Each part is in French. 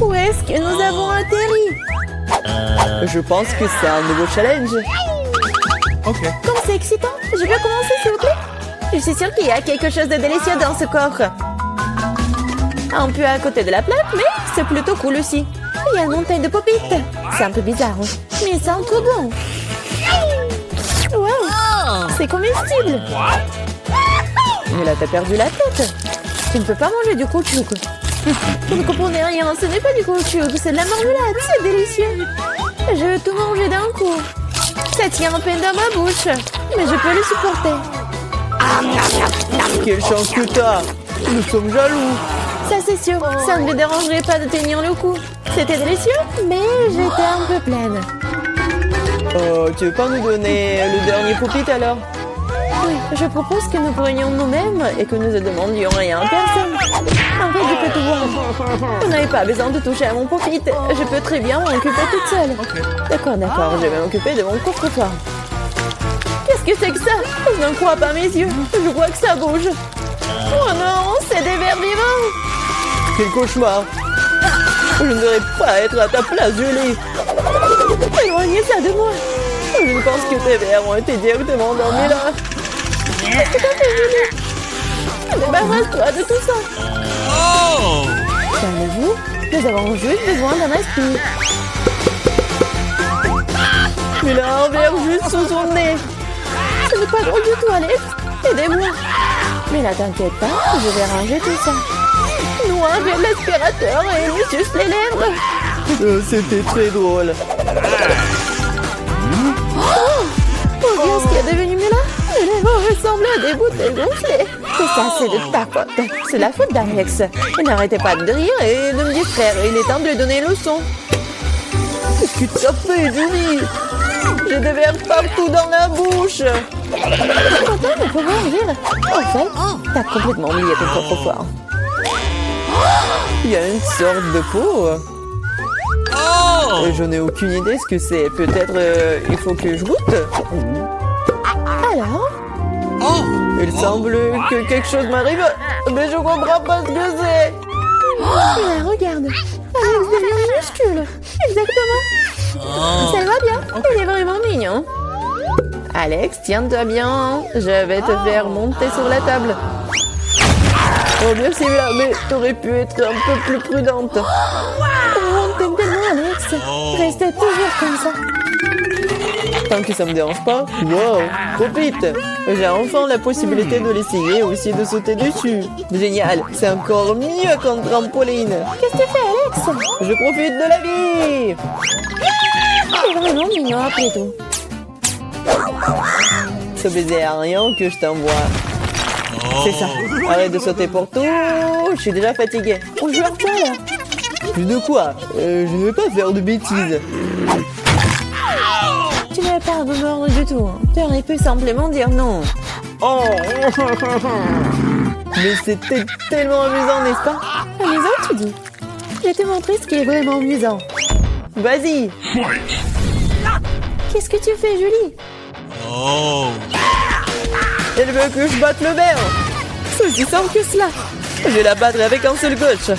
Où est-ce que nous avons atterri? Je pense que c'est un nouveau challenge. Comme c'est excitant. Je peux commencer, s'il vous plaît? Je suis sûre qu'il y a quelque chose de délicieux dans ce coffre. Un peu à côté de la plaque, mais c'est plutôt cool aussi. Il y a une montagne de pop-it. C'est un peu bizarre, mais ça sent trop bon. Wow, c'est comestible. Mais là, t'as perdu la tête. Tu ne peux pas manger du caoutchouc. Vous ne comprenez rien, ce n'est pas du caoutchouc, c'est de la marmelade, c'est délicieux. Je veux tout manger d'un coup. Ça tient à peine dans ma bouche, mais je peux le supporter. Quelle chance que t'as. Nous sommes jaloux. Ça c'est sûr, ça ne me dérangerait pas de tenir le coup. C'était délicieux, mais j'étais un peu pleine. Oh, tu veux pas nous donner le dernier pop-it alors? Oui, je propose que nous prenions nous-mêmes et que nous ne demandions rien à personne. En fait, je peux tout voir. Vous n'avez pas besoin de toucher à mon pop-it. Je peux très bien m'en occuper toute seule. D'accord, je vais m'occuper de mon coffre-fort. Qu'est-ce que c'est que ça? Je n'en crois pas mes yeux. Je vois que ça bouge. Oh non, c'est des vers vivants. Quel cauchemar. Je ne devrais pas être à ta place, Julie. Éloignez ça de moi. Je pense que tes vers ont été directement endormis là. Qu'est-ce que t'as fait, Julie? Débarrasse-toi de tout ça. Calmez-vous, nous avons juste besoin d'un aspire. Il a un verre juste sous son nez. Ce n'est pas drôle du tout, Alex. Aidez-moi. Mais là, t'inquiète pas, je vais ranger tout ça. Nous enlevons l'aspirateur et nous suce les lèvres. C'était très drôle. Oh, bien ce qui est devenu mieux là. Les lèvres ressemblent à des bouteilles gonflées. Tout ça, c'est de ta faute. C'est la faute d'Alex. Il n'arrêtait pas de rire et de me distraire. Il est temps de lui donner une leçon. Qu'est-ce que tu as fait, Julie? J'ai des vers partout dans la bouche. Content de pouvoir rire. En fait, t'as complètement oublié ton coffre-fort. Il y a une sorte de peau. Et je n'ai aucune idée ce que c'est. Peut-être il faut que je goûte. Alors? Il semble que quelque chose m'arrive, mais je comprends pas ce que c'est. Là, regarde. Alex devient minuscule. Exactement. Ça va bien. Il est vraiment mignon. Alex, tiens-toi bien. Je vais te faire monter sur la table. Oh merci, mais t'aurais pu être un peu plus prudente. Oh, t'aimes tellement, Alex. Restez toujours comme ça. Tant que ça me dérange pas. Wow, trop vite. J'ai enfin la possibilité de l'essayer et aussi de sauter dessus. Génial, c'est encore mieux qu'un trampoline. Qu'est-ce que tu fais, Alex? Je profite de la vie. C'est vraiment mignon après tout. Ce baiser aérien que je t'envoie. C'est ça. Arrête de sauter pour tout. Je suis déjà fatiguée. On joue à quoi là? Plus de quoi? Je ne vais pas faire de bêtises. Tu n'avais pas à me mordre du tout. Tu aurais pu simplement dire non. Oh. Mais c'était tellement amusant, n'est-ce pas? Amusant, tu dis? Je vais te montrer ce qui est vraiment amusant. Vas-y. Qu'est-ce que tu fais, Julie? Elle veut que je batte le verre. C'est aussi simple que cela. Je vais la battre avec un seul coach.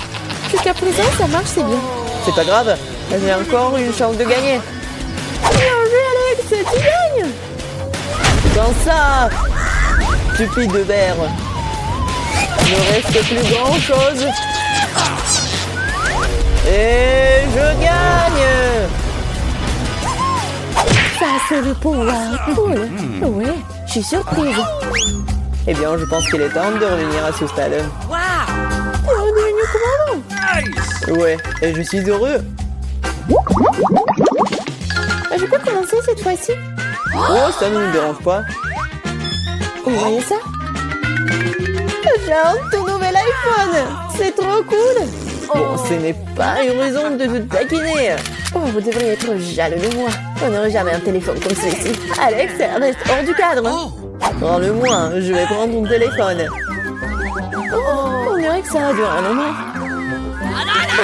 Jusqu'à présent, ça marche, c'est bien. C'est pas grave. J'ai encore une chance de gagner. Bien joué, Alex, tu gagnes. Dans ça, stupide verre. Il ne reste plus grand chose. Et je gagne. Ça, c'est le pouvoir. Cool. Oui, je suis surprise. Eh bien, je pense qu'il est temps de revenir à ce stade. T'es redevenu commandant. Ouais, et je suis heureux. Je peux commencer cette fois-ci? Oh, ça ne me dérange pas. Vous voyez ça? J'ai un tout nouvel iPhone. C'est trop cool. Bon, ce n'est pas une raison de te taquiner. Oh, vous devriez être jaloux de moi. On n'aurait jamais un téléphone comme celui-ci. Alex, reste hors du cadre. Prends-le-moi, je vais prendre ton téléphone. Oh, on dirait que ça a duré un moment.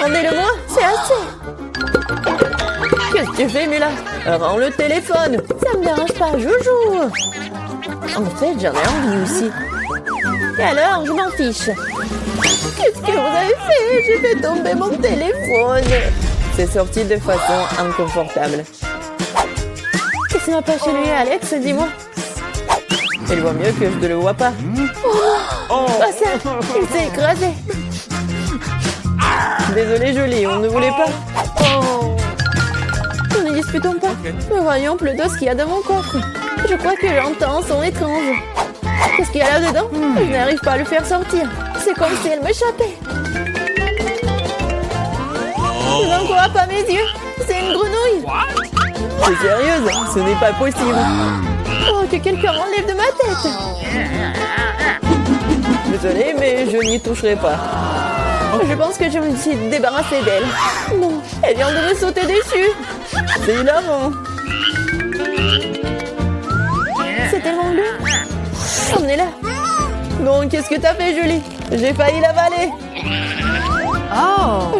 Rendez-le-moi, c'est assez. Qu'est-ce que tu fais, Mila? Rends le téléphone. Ça me dérange pas, joujou. En fait, j'en ai envie aussi. Et alors, je m'en fiche. Qu'est-ce que vous avez fait? J'ai fait tomber mon téléphone. C'est sorti de façon inconfortable. Qu'est-ce qui m'a pas chez lui, Alex? Dis-moi. Il voit mieux que je ne le vois pas. Pas ça. Il s'est écrasé. Désolé, Jolie, on ne voulait pas. Oh. Nous ne disputons pas. Mais voyons plutôt ce qu'il y a dans mon coffre. Je crois que j'entends un son étrange. Qu'est-ce qu'il y a là-dedans? Je n'arrive pas à le faire sortir. C'est comme si elle m'échappait. Je n'en crois pas mes yeux. C'est une grenouille. T'es sérieuse? Ce n'est pas possible. Oh, que quelqu'un m'enlève de ma tête. Désolé, mais je n'y toucherai pas. Je pense que je me suis débarrassée d'elle. Non, elle vient de me sauter dessus. C'est hilarant. C'est tellement bleu. Emmenez-la. Non, qu'est-ce que t'as fait, Julie? J'ai failli l'avaler.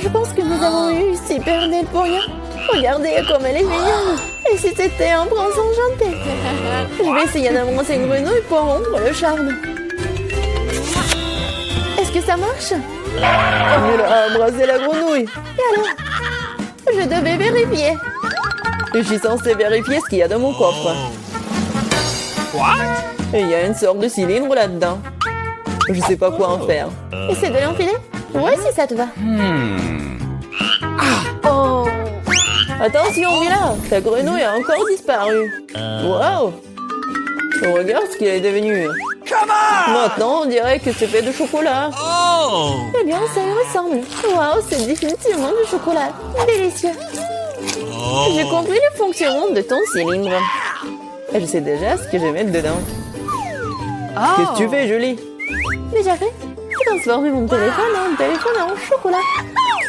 Je pense que nous avons eu super belle pour rien. Regardez comme elle est mignonne. Et si c'était un prince enchanté? Je vais essayer d'embrasser une grenouille pour rompre le charme. Est-ce que ça marche? Il a embrassé la grenouille. Et alors? Je devais vérifier. Je suis censée vérifier ce qu'il y a dans mon coffre. Et il y a une sorte de cylindre là-dedans. Je sais pas quoi en faire. Essaie de l'enfiler? Ouais, si ça te va. Oh! Attention, Mila, ta grenouille a encore disparu. Waouh! Regarde ce qu'il est devenu. Maintenant, on dirait que c'est fait de chocolat. Eh bien, ça y ressemble. Waouh, c'est définitivement du chocolat. Délicieux. J'ai compris le fonctionnement de ton cylindre. Je sais déjà ce que je vais mettre dedans. Qu'est-ce que tu fais, Julie? Déjà fait? J'ai transformé mon téléphone en chocolat.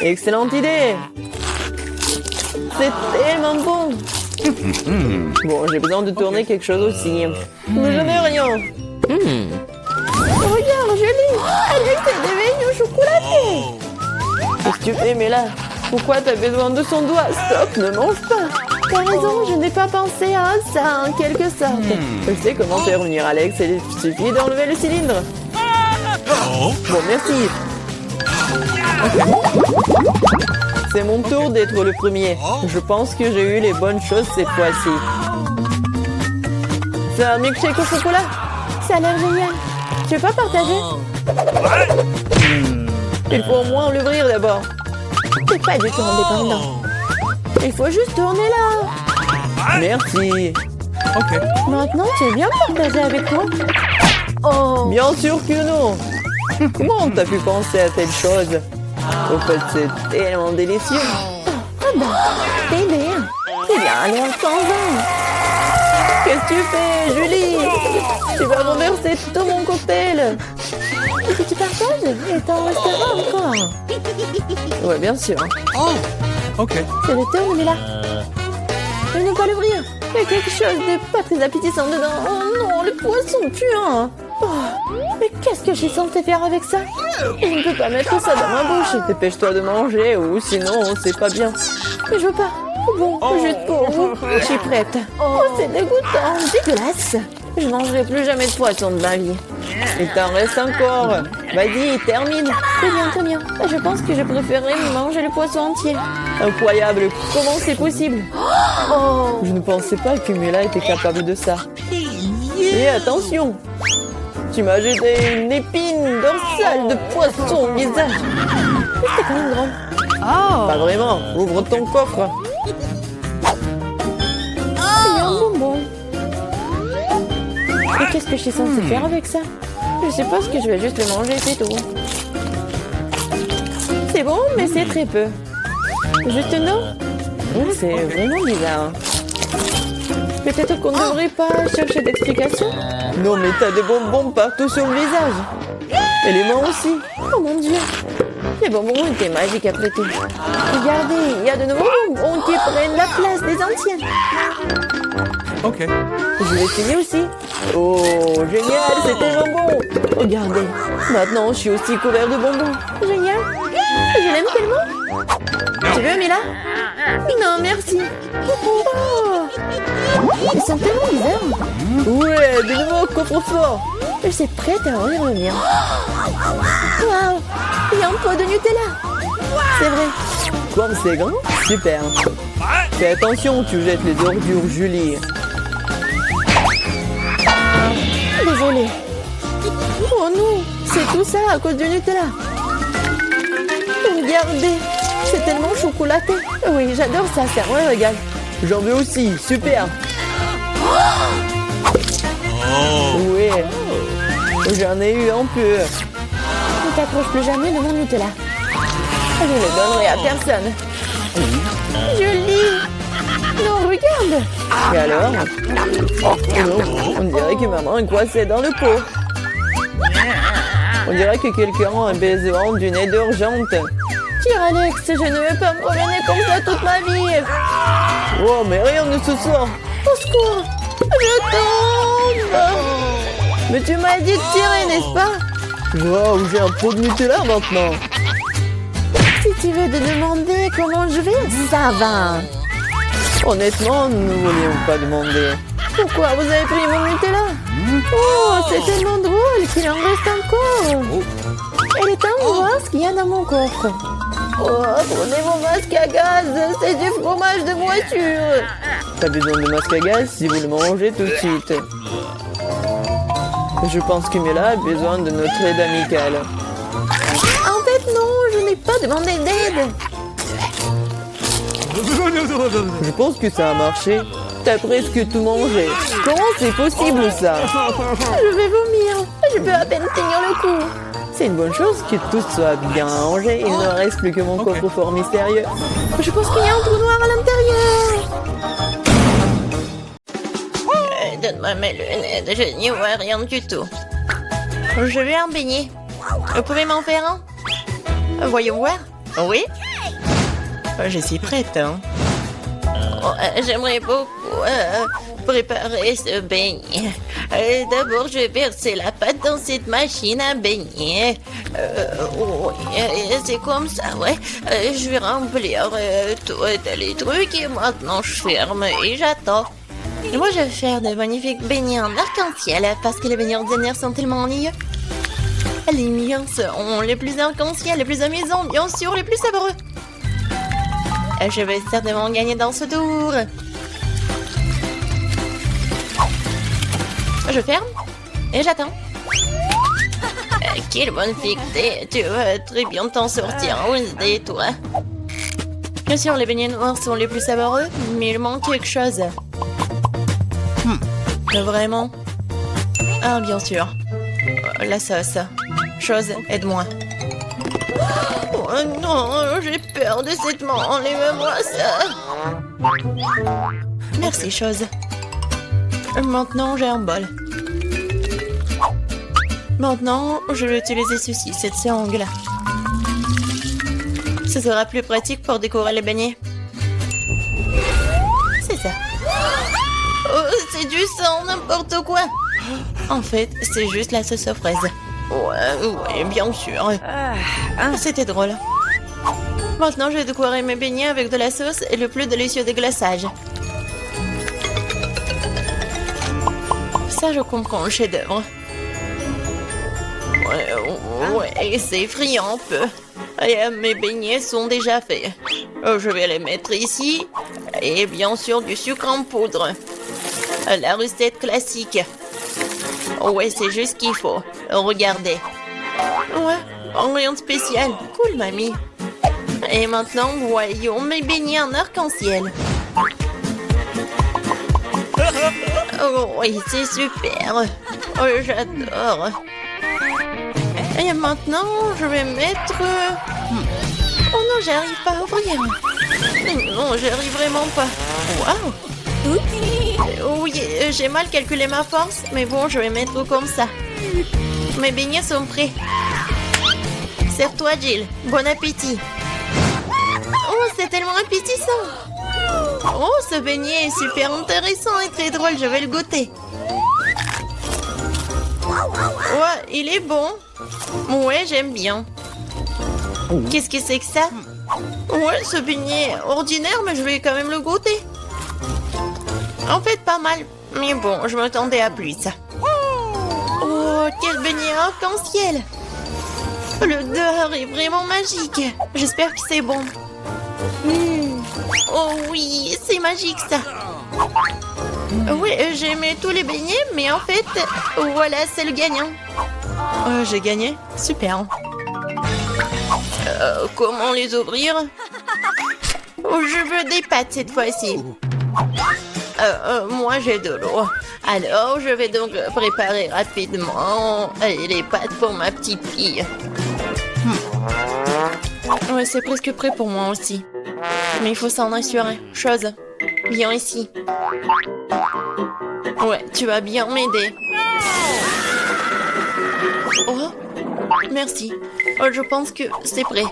Excellente idée! C'est tellement bon! Bon, j'ai besoin de tourner quelque chose aussi. Mais je n'ai rien. Regarde, Julie! Alex est devenu chocolaté! Qu'est-ce que tu fais, mais là? Pourquoi t'as besoin de son doigt? Stop, ne mange pas! T'as raison, je n'ai pas pensé à ça en quelque sorte. Je sais comment faire revenir Alex, il suffit d'enlever le cylindre. Bon, merci. C'est mon tour d'être le premier. Je pense que j'ai eu les bonnes choses cette fois-ci. C'est un milkshake au chocolat. Ça a l'air génial. Tu veux pas partager? Il faut au moins l'ouvrir d'abord. T'es pas du tout indépendant. Il faut juste tourner là. Merci. Maintenant, tu es bien partagé avec moi? Oh! Bien sûr que non. Comment t'as pu penser à telle chose? Au fait, c'est tellement délicieux. Ah bah, t'es bien. Eh bien, alors, t'en. Qu'est-ce que tu fais, Julie? Tu vas renverser tout mon cocktail. Est-ce que tu partages? Et t'en resteras encore. Ouais, bien sûr. C'est le tour, mais là. Je ne peux pas l'ouvrir. Il y a quelque chose de pas très appétissant dedans. Oh non, le poisson puant. Oh, mais qu'est-ce que je suis censée faire avec ça? Je ne peux pas mettre ça dans ma bouche. Dépêche-toi de manger ou sinon c'est pas bien. Mais je veux pas. Bon, juste pour vous, je suis prête. Oh, c'est dégoûtant, dégueulasse. Je mangerai plus jamais de poisson de ma vie. Il t'en reste encore. Vas-y, termine. Très bien. Je pense que je préférerais manger le poisson entier. Incroyable. Comment c'est possible? Oh! Je ne pensais pas que Mila était capable de ça. Et attention! Tu m'as jeté une épine dorsale de poisson au visage. C'était quand même drôle. Pas vraiment. Ouvre ton coffre. Il y a un bonbon. Et qu'est-ce que je suis censée faire avec ça? Je suppose que je vais juste le manger, c'est tout. C'est bon, mais c'est très peu. Juste une eau? C'est vraiment bizarre. Peut-être qu'on ne devrait pas chercher d'explications? Non, mais t'as des bonbons partout sur le visage. Et les mains aussi. Oh mon Dieu! Les bonbons étaient magiques après tout. Regardez, il y a de nouveaux bonbons qui prennent la place des anciens. Je vais essayer aussi. Oh, génial, c'est tellement bon. Regardez, maintenant je suis aussi couvert de bonbons. Génial! Je l'aime tellement! Tu veux, Mila? Non, merci. Oh. Ils sont tellement bizarres. Ouais, de nouveau coffre-fort. Je suis prête à en y revenir. Waouh, il y a un pot de Nutella. C'est vrai. Comme c'est grand, super. Fais attention, tu jettes les ordures, Julie. Désolée. Oh non, c'est tout ça à cause du Nutella. Regardez, c'est tellement chocolaté. Oui, j'adore ça, c'est un vrai régal. J'en veux aussi, super. Ouais, j'en ai eu un peu. Ne t'approche plus jamais de mon Nutella. Je ne le donnerai à personne. Julie! Non, regarde! Et alors? Oh non, on dirait que maman est coincée dans le pot. On dirait que quelqu'un a besoin d'une aide urgente. Tire, Alex, je ne veux pas me promener comme ça toute ma vie. Oh, mais rien ne se sort. Au secours! Je tombe! Mais tu m'as dit de tirer, n'est-ce pas? Wow, j'ai un pot de Nutella maintenant. Si tu veux te demander comment je vais, ça va. Honnêtement, nous ne voulions pas demander. Pourquoi vous avez pris mon Nutella? Oh, c'est tellement drôle qu'il en reste encore. Elle est temps de voir ce qu'il y a dans mon coffre. Oh, prenez mon masque à gaz, c'est du fromage de voiture. T'as besoin de masque à gaz si vous le mangez tout de suite. Je pense que Mila a besoin de notre aide amicale. En fait, non, je n'ai pas demandé d'aide. Je pense que ça a marché. T'as presque tout mangé. Comment c'est possible ça? Je vais vomir. Je peux à peine tenir le coup. C'est une bonne chose que tout soit bien rangé. Il ne reste plus que mon coffre-fort mystérieux. Je pense qu'il y a un trou noir à l'intérieur. Donne-moi mes lunettes, je n'y vois rien du tout. Je vais en baigner. Vous pouvez m'en faire un? Voyons voir. Oui? Je suis prête. Hein. Oh, j'aimerais beaucoup préparer ce beignet. D'abord, je vais verser la pâte dans cette machine à baigner. C'est comme ça, ouais. Je vais remplir tous les trucs et maintenant je ferme et j'attends. Et moi, je vais faire de magnifiques beignets en arc-en-ciel parce que les beignets ordinaires sont tellement ennuyeux. Les miens sont les plus arc-en-ciel, les plus amusants, bien sûr, les plus saboreux. Je vais certainement gagner dans ce tour. Je ferme et j'attends. Quelle bonne fictée, tu vas très bien t'en sortir, Wednesday, toi. Bien sûr, les beignets noirs sont les plus saboreux, mais il manque quelque chose. Vraiment? Ah, bien sûr. La sauce. Chose, aide-moi. Oh non, j'ai peur de cette main. Enlève-moi ça. Merci, chose. Maintenant, j'ai un bol. Maintenant, je vais utiliser ceci, cette sangle. Ce sera plus pratique pour décorer les beignets. C'est ça. Oh, c'est du sang, n'importe quoi. En fait, c'est juste la sauce aux fraises. Ouais, bien sûr. C'était drôle. Maintenant, je vais décorer mes beignets avec de la sauce et le plus délicieux des glaçages. Ça, je comprends le chef-d'œuvre. Ouais, c'est effrayant un peu. Et, mes beignets sont déjà faits. Je vais les mettre ici. Et bien sûr, du sucre en poudre. La recette classique. Ouais, c'est juste ce qu'il faut. Regardez. Ouais, rien de spécial. Cool, mamie. Et maintenant, voyons mes beignets en arc-en-ciel. Oh, oui, c'est super. Oh, j'adore. Et maintenant, je vais mettre... Oh non, j'arrive pas à ouvrir. Non, j'arrive vraiment pas. Waouh. Oui, j'ai mal calculé ma force, mais bon, je vais mettre comme ça. Mes beignets sont prêts. Serre-toi, Jill. Bon appétit. Oh, c'est tellement appétissant. Oh, ce beignet est super intéressant et très drôle. Je vais le goûter. Ouais, il est bon. Ouais, j'aime bien. Qu'est-ce que c'est que ça? Ouais, ce beignet est ordinaire, mais je vais quand même le goûter. En fait, pas mal. Mais bon, je m'attendais à plus. Oh, quel beignet arc-en-ciel! L'odeur est vraiment magique. J'espère que c'est bon. Oh oui, c'est magique ça. Oui, j'ai aimé tous les beignets, mais en fait, voilà, c'est le gagnant. J'ai gagné? Super. Comment les ouvrir? Je veux des pâtes cette fois-ci. Moi, j'ai de l'eau. Alors, je vais donc préparer rapidement les pâtes pour ma petite fille. Ouais, c'est presque prêt pour moi aussi. Mais il faut s'en assurer. Chose, viens ici. Ouais, tu vas bien m'aider. Oh, merci. Je pense que c'est prêt.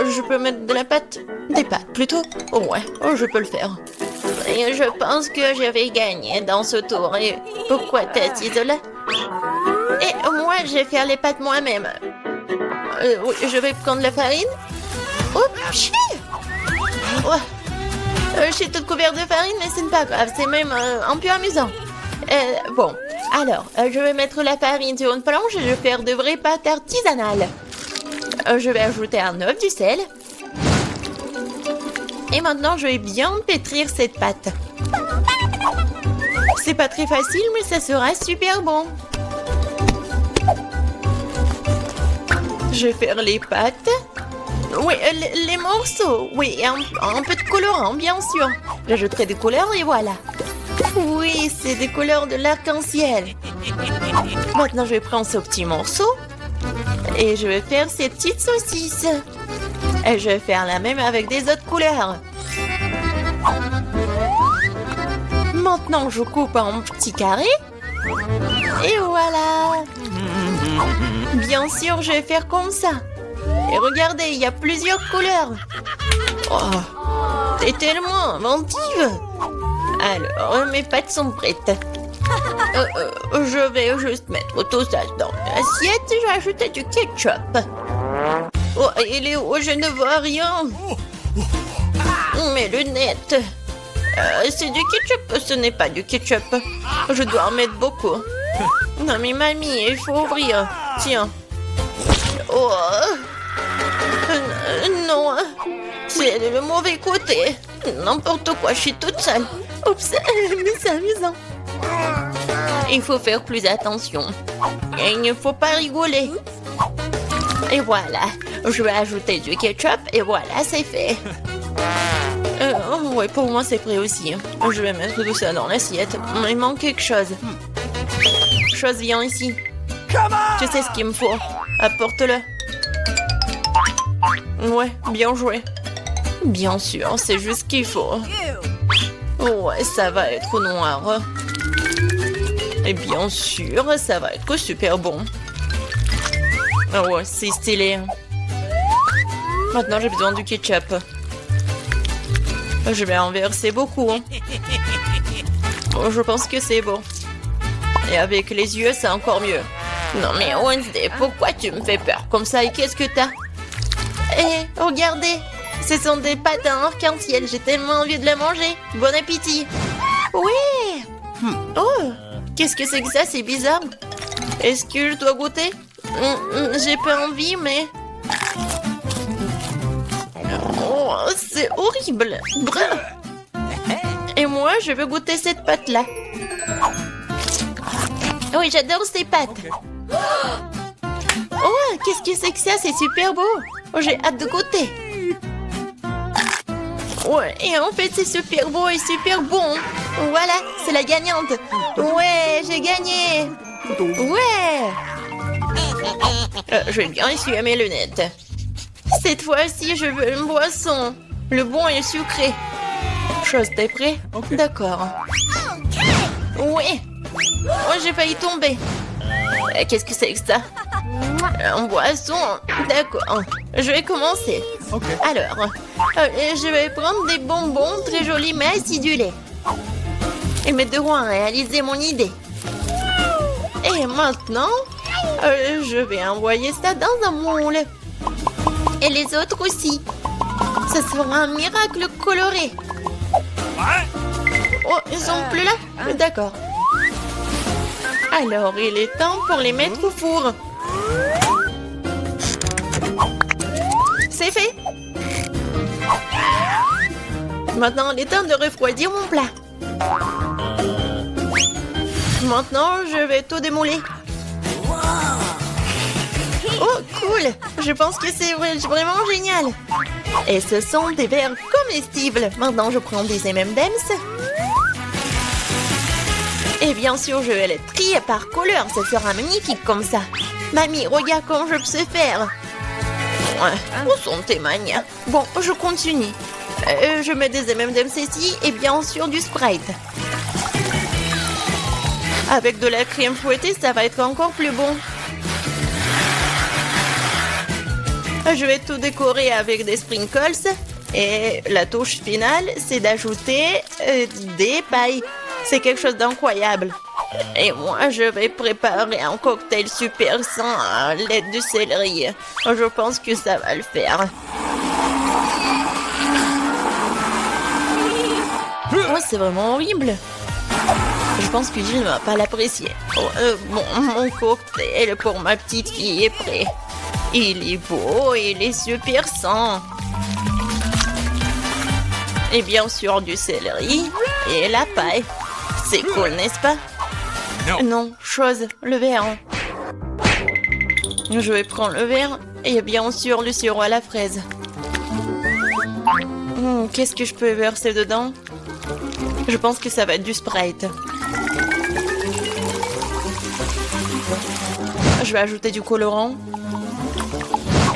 Je peux mettre de la pâte? Des pâtes, plutôt? Ouais, je peux le faire. Et je pense que je vais gagner dans ce tour. Et pourquoi t'es assise là? Et moi, je vais faire les pâtes moi-même. Oui, je vais prendre la farine. Oups! Je suis toute couverte de farine, mais ce n'est pas grave. C'est même un peu amusant. Bon, alors, je vais mettre la farine sur une planche et je vais faire de vraies pâtes artisanales. Je vais ajouter un œuf, du sel. Et maintenant, je vais bien pétrir cette pâte. C'est pas très facile, mais ça sera super bon. Je vais faire les pâtes. Oui, les morceaux. Oui, et un peu de colorant, bien sûr. J'ajouterai des couleurs et voilà. Oui, c'est des couleurs de l'arc-en-ciel. Maintenant, je vais prendre ce petit morceau. Et je vais faire ces petites saucisses. Et je vais faire la même avec des autres couleurs. Maintenant, je coupe en petits carrés. Et voilà. Bien sûr, je vais faire comme ça. Et regardez, il y a plusieurs couleurs. Oh, t'es tellement inventive. Alors, mes pâtes sont prêtes. Je vais juste mettre tout ça dans l'assiette et je vais ajouter du ketchup. Oh, il est où? Je ne vois rien. Mes lunettes. C'est du ketchup, ce n'est pas du ketchup. Je dois en mettre beaucoup. Non mais mamie, il faut ouvrir. Tiens. Oh. Non. C'est le mauvais côté. N'importe quoi, je suis toute seule. Oups, mais c'est amusant. Il faut faire plus attention. Et il ne faut pas rigoler. Et voilà. Je vais ajouter du ketchup et voilà, c'est fait. Ouais, pour moi, c'est prêt aussi. Je vais mettre tout ça dans l'assiette. Il manque quelque chose. Chose, viens ici. Tu sais ce qu'il me faut. Apporte-le. Ouais, bien joué. Bien sûr, c'est juste ce qu'il faut. Ouais, ça va être noir. Et bien sûr, ça va être super bon. Ouais, c'est stylé. Maintenant, j'ai besoin du ketchup. Je vais en verser beaucoup. Je pense que c'est bon. Et avec les yeux, c'est encore mieux. Non mais Wednesday, pourquoi tu me fais peur comme ça? Et qu'est-ce que t'as? Eh, regardez, ce sont des pâtes en arc-en-ciel. J'ai tellement envie de les manger. Bon appétit. Oui. Oh, qu'est-ce que c'est que ça? C'est bizarre. Est-ce que je dois goûter? J'ai pas envie, mais... Oh, c'est horrible. Et moi, je veux goûter cette pâte-là. Oui, j'adore ces pâtes. Oh, qu'est-ce que c'est que ça? C'est super beau. Oh, j'ai hâte de goûter. Ouais, et en fait, c'est super beau et super bon. Voilà, c'est la gagnante. Ouais, j'ai gagné. Ouais. Je vais bien essuyer mes lunettes. Cette fois-ci, je veux une boisson. Le bon et sucré. Chose, t'es prêt? D'accord. Oui. Oh, j'ai failli tomber. Qu'est-ce que c'est que ça? En boisson. D'accord. Je vais commencer. Alors, je vais prendre des bonbons très jolis mais acidulés. Et mes devront réaliser mon idée. Et maintenant, je vais envoyer ça dans un moule. Et les autres aussi. Ça sera un miracle coloré. Oh, ils sont plus là? D'accord. Alors, il est temps pour les mettre au four. C'est fait. Maintenant, il est temps de refroidir mon plat. Maintenant, je vais tout démouler. Oh, cool! Je pense que c'est vraiment génial. Et ce sont des verres comestibles. Maintenant, je prends des M&M's. Et bien sûr, je vais les trier par couleur. Ça sera magnifique comme ça. Mamie, regarde comment je sais faire. Où sont tes manias? Bon, je continue. Je mets des M&M's ici et bien sûr du Sprite. Avec de la crème fouettée, ça va être encore plus bon. Je vais tout décorer avec des sprinkles. Et la touche finale, c'est d'ajouter des pailles. C'est quelque chose d'incroyable. Et moi, je vais préparer un cocktail super sain à l'aide du céleri. Je pense que ça va le faire. Oh, c'est vraiment horrible. Je pense que Jill ne va pas l'apprécier. Oh, bon, mon cocktail pour ma petite fille est prêt. Il est beau et il est super sain. Et bien sûr du céleri et la paille. C'est cool, n'est-ce pas? Non, chose, le verre. Je vais prendre le verre et bien sûr le sirop à la fraise. Qu'est-ce que je peux verser dedans? Je pense que ça va être du Sprite. Je vais ajouter du colorant.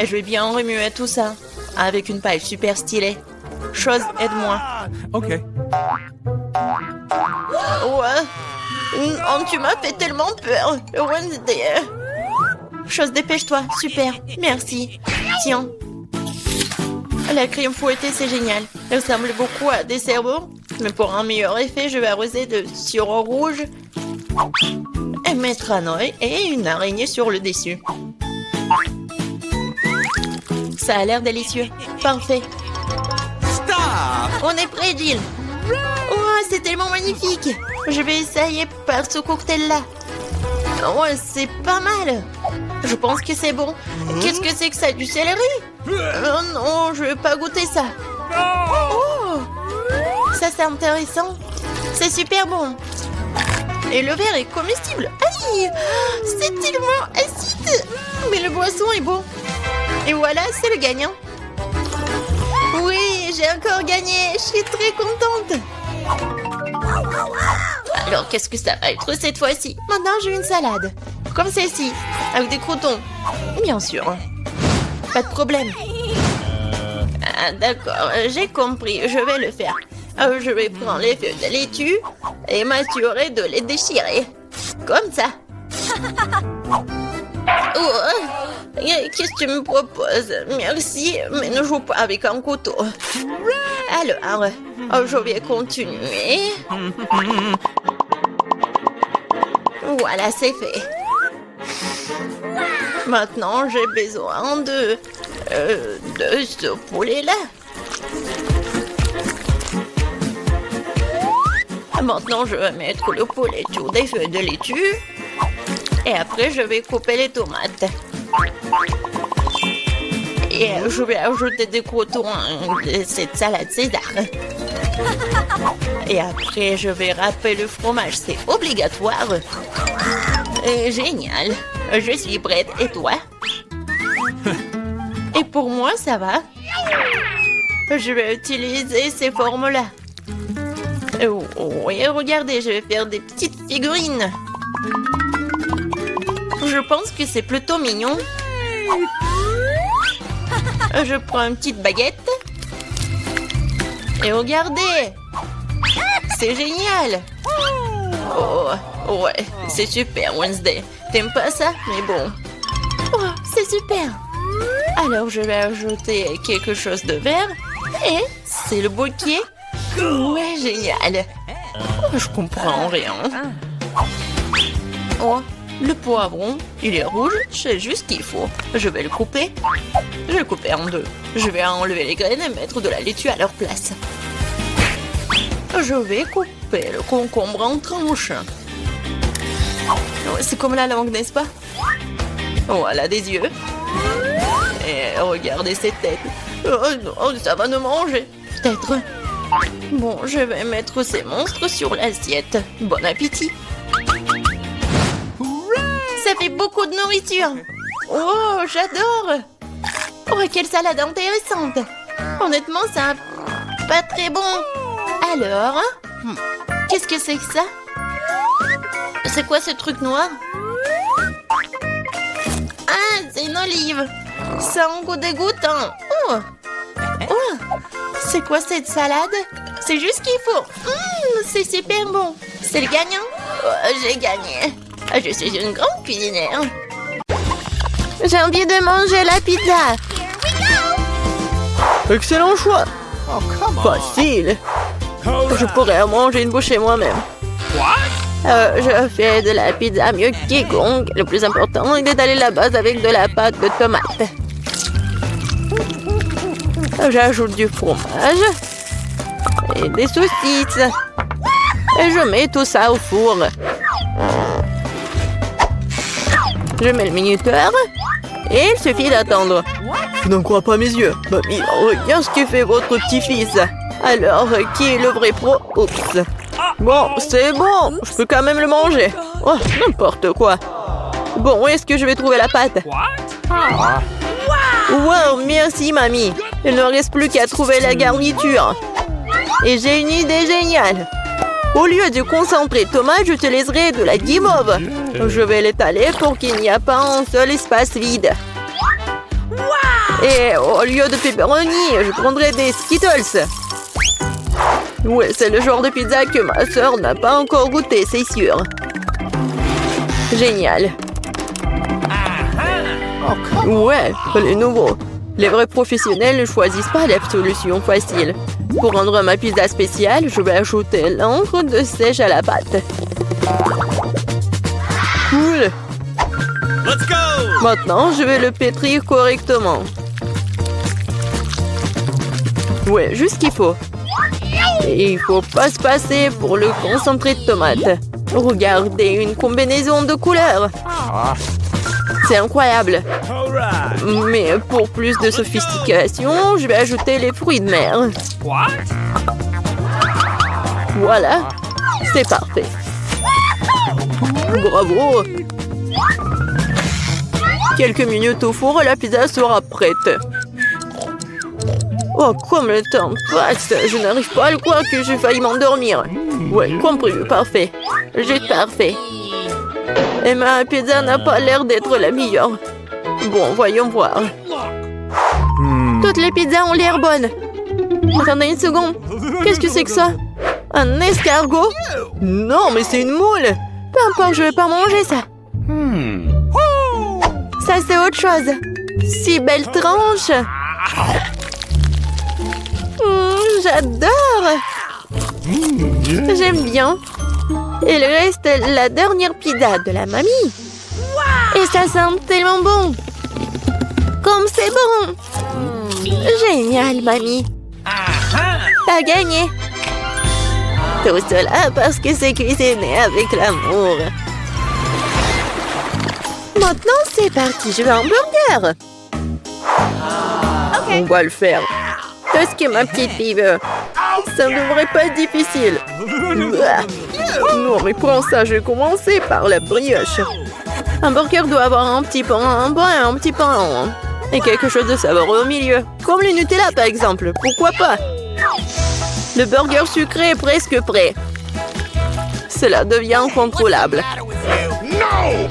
Et je vais bien remuer tout ça avec une paille super stylée. Chose, aide-moi. Ok. Ouais. Oh, tu m'as fait tellement peur. Wednesday. Chose, dépêche-toi. Super. Merci. Tiens. La crème fouettée, c'est génial. Elle ressemble beaucoup à des cerveaux. Mais pour un meilleur effet, je vais arroser de sirop rouge et mettre un œil et une araignée sur le dessus. Ça a l'air délicieux. Parfait. On est prêt, Jill. Oh, c'est tellement magnifique. Je vais essayer par ce cocktail-là. Ouais, c'est pas mal. Je pense que c'est bon. Qu'est-ce que c'est que ça? Du céleri? Non, je vais pas goûter ça. Oh, ça c'est intéressant. C'est super bon. Et le verre est comestible. Aïe, c'est tellement acide. Mais le boisson est bon. Et voilà, c'est le gagnant. Oui, j'ai encore gagné. Je suis très contente. Alors, qu'est-ce que ça va être cette fois-ci? Maintenant, j'ai une salade. Comme celle-ci, avec des croutons. Bien sûr. Pas de problème. Ah, d'accord, j'ai compris. Je vais le faire. Je vais prendre les feuilles de laitue et m'assurer de les déchirer. Comme ça. Oh, qu'est-ce que tu me proposes? Merci, mais ne joue pas avec un couteau. Alors, je vais continuer. Voilà, c'est fait. Maintenant, j'ai besoin de ce poulet-là. Maintenant, je vais mettre le poulet sur des feuilles de laitue. Et après, je vais couper les tomates. Et je vais ajouter des croutons de cette salade César. Et après, je vais râper le fromage. C'est obligatoire. Génial. Je suis prête. Et toi? Et pour moi, ça va. Je vais utiliser ces formes-là. Oui, regardez, je vais faire des petites figurines. Je pense que c'est plutôt mignon. Je prends une petite baguette. Et regardez. C'est génial. Oh, ouais, c'est super, Wednesday. T'aimes pas ça? Mais bon. Oh, c'est super. Alors, je vais ajouter quelque chose de vert. Et c'est le bouquet. Ouais, génial. Oh, je comprends rien. Oh, Le poivron, il est rouge, c'est juste ce qu'il faut. Je vais le couper. Je vais le couper en deux. Je vais enlever les graines et mettre de la laitue à leur place. Je vais couper le concombre en tranches. C'est comme la langue, n'est-ce pas? Voilà des yeux. Et regardez cette tête. Oh non, ça va nous manger. Peut-être. Bon, je vais mettre ces monstres sur l'assiette. Bon appétit. Ça fait beaucoup de nourriture. Oh, j'adore. Oh, quelle salade intéressante. Honnêtement, ça pas très bon. Alors, qu'est-ce que c'est que ça? C'est quoi ce truc noir? Ah, c'est une olive. Ça a un goût dégoûtant. Oh, oh. C'est quoi cette salade? C'est juste ce qu'il faut. C'est super bon. C'est le gagnant? Oh, j'ai gagné. Je suis une grande cuisinière. J'ai envie de manger la pizza. Excellent choix. Facile. Je pourrais en manger une bouchée moi-même. Je fais de la pizza mieux que quiconque. Le plus important est d'aller la base avec de la pâte de tomate. J'ajoute du fromage et des saucisses. Et je mets tout ça au four. Je mets le minuteur et il suffit d'attendre. Je n'en crois pas mes yeux. Mamie, regarde ce que fait votre petit-fils. Alors, qui est le vrai pro? Oups. Bon, c'est bon. Je peux quand même le manger. Oh, n'importe quoi. Bon, où est-ce que je vais trouver la pâte? Wow, merci, mamie. Il ne reste plus qu'à trouver la garniture. Et j'ai une idée géniale. Au lieu du concentré de tomate, j'utiliserai de la guimauve. Je vais l'étaler pour qu'il n'y ait pas un seul espace vide. Et au lieu de pepperoni, je prendrai des Skittles. Ouais, c'est le genre de pizza que ma sœur n'a pas encore goûté, c'est sûr. Génial. Ouais, les nouveaux. Les vrais professionnels ne choisissent pas la solution facile. Pour rendre ma pizza spéciale, je vais ajouter l'encre de sèche à la pâte. Cool. Let's go! Maintenant, je vais le pétrir correctement. Ouais, juste ce qu'il faut. Et il faut pas se passer pour le concentré de tomate. Regardez, une combinaison de couleurs. C'est incroyable. Mais pour plus de sophistication, je vais ajouter les fruits de mer. Voilà, c'est parfait. Bravo. Quelques minutes au four et la pizza sera prête. Oh, comme le temps passe, je n'arrive pas à le croire que j'ai failli m'endormir. Ouais, compris, parfait. Juste parfait. Et ma pizza n'a pas l'air d'être la meilleure. Bon, voyons voir. Toutes les pizzas ont l'air bonnes. Attendez une seconde. Qu'est-ce que c'est que ça? Un escargot? Non, mais c'est une moule. Peu importe, je vais pas manger ça. Ça, c'est autre chose. Si belle tranche. J'adore. J'aime bien. Il reste la dernière pizza de la mamie. Et ça sent tellement bon. Comme c'est bon. Génial, mamie. T'as gagné. Tout cela parce que c'est cuisiné avec l'amour. Maintenant, c'est parti. Je veux un burger. On va le faire. Tout ce que ma petite fille veut. Ça ne devrait pas être difficile. Non, mais pour ça, je vais commencer par la brioche. Un burger doit avoir un petit pain, un brin et un petit pain rond. Et quelque chose de savoureux au milieu. Comme le Nutella, par exemple. Pourquoi pas? Le burger sucré est presque prêt. Cela devient incontrôlable.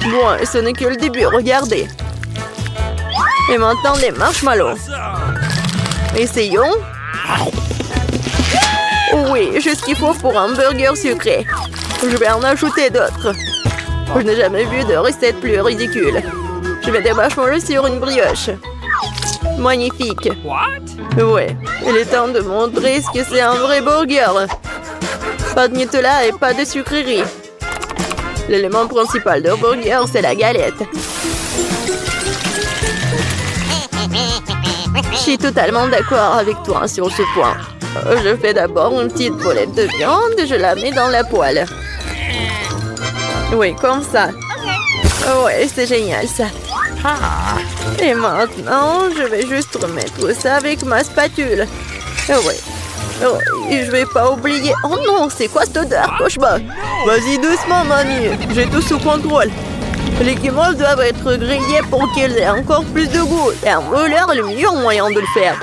Bon, ce n'est que le début, regardez. Et maintenant, les marshmallows. Essayons. Oui, juste ce qu'il faut pour un burger sucré. Je vais en ajouter d'autres. Je n'ai jamais vu de recette plus ridicule. Je mets des marshmallows sur une brioche. Magnifique. Ouais, il est temps de montrer ce que c'est un vrai burger. Pas de Nutella et pas de sucrerie. L'élément principal de burger, c'est la galette. Je suis totalement d'accord avec toi sur ce point. Je fais d'abord une petite boulette de viande et je la mets dans la poêle. Oui, comme ça. Ouais, c'est génial ça. Et maintenant, je vais juste remettre ça avec ma spatule. Oui. Oh, et je vais pas oublier... Oh non, c'est quoi cette odeur, cauchemar? Vas-y doucement, mamie. J'ai tout sous contrôle. Les guimauves doivent être grillés pour qu'ils aient encore plus de goût. Et un brûleur est le meilleur moyen de le faire.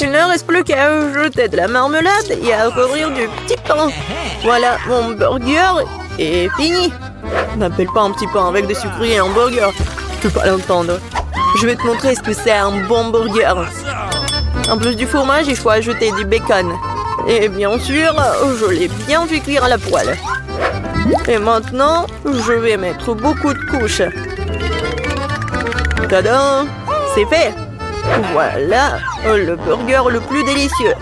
Il ne reste plus qu'à jeter de la marmelade et à recouvrir du petit pain. Voilà, mon burger est fini. N'appelle pas un petit pain avec des sucreries un burger. Je peux pas l'entendre. Je vais te montrer ce que c'est un bon burger. En plus du fromage, il faut ajouter du bacon. Et bien sûr, je l'ai bien fait cuire à la poêle. Et maintenant, je vais mettre beaucoup de couches. Tadam! C'est fait! Voilà le burger le plus délicieux.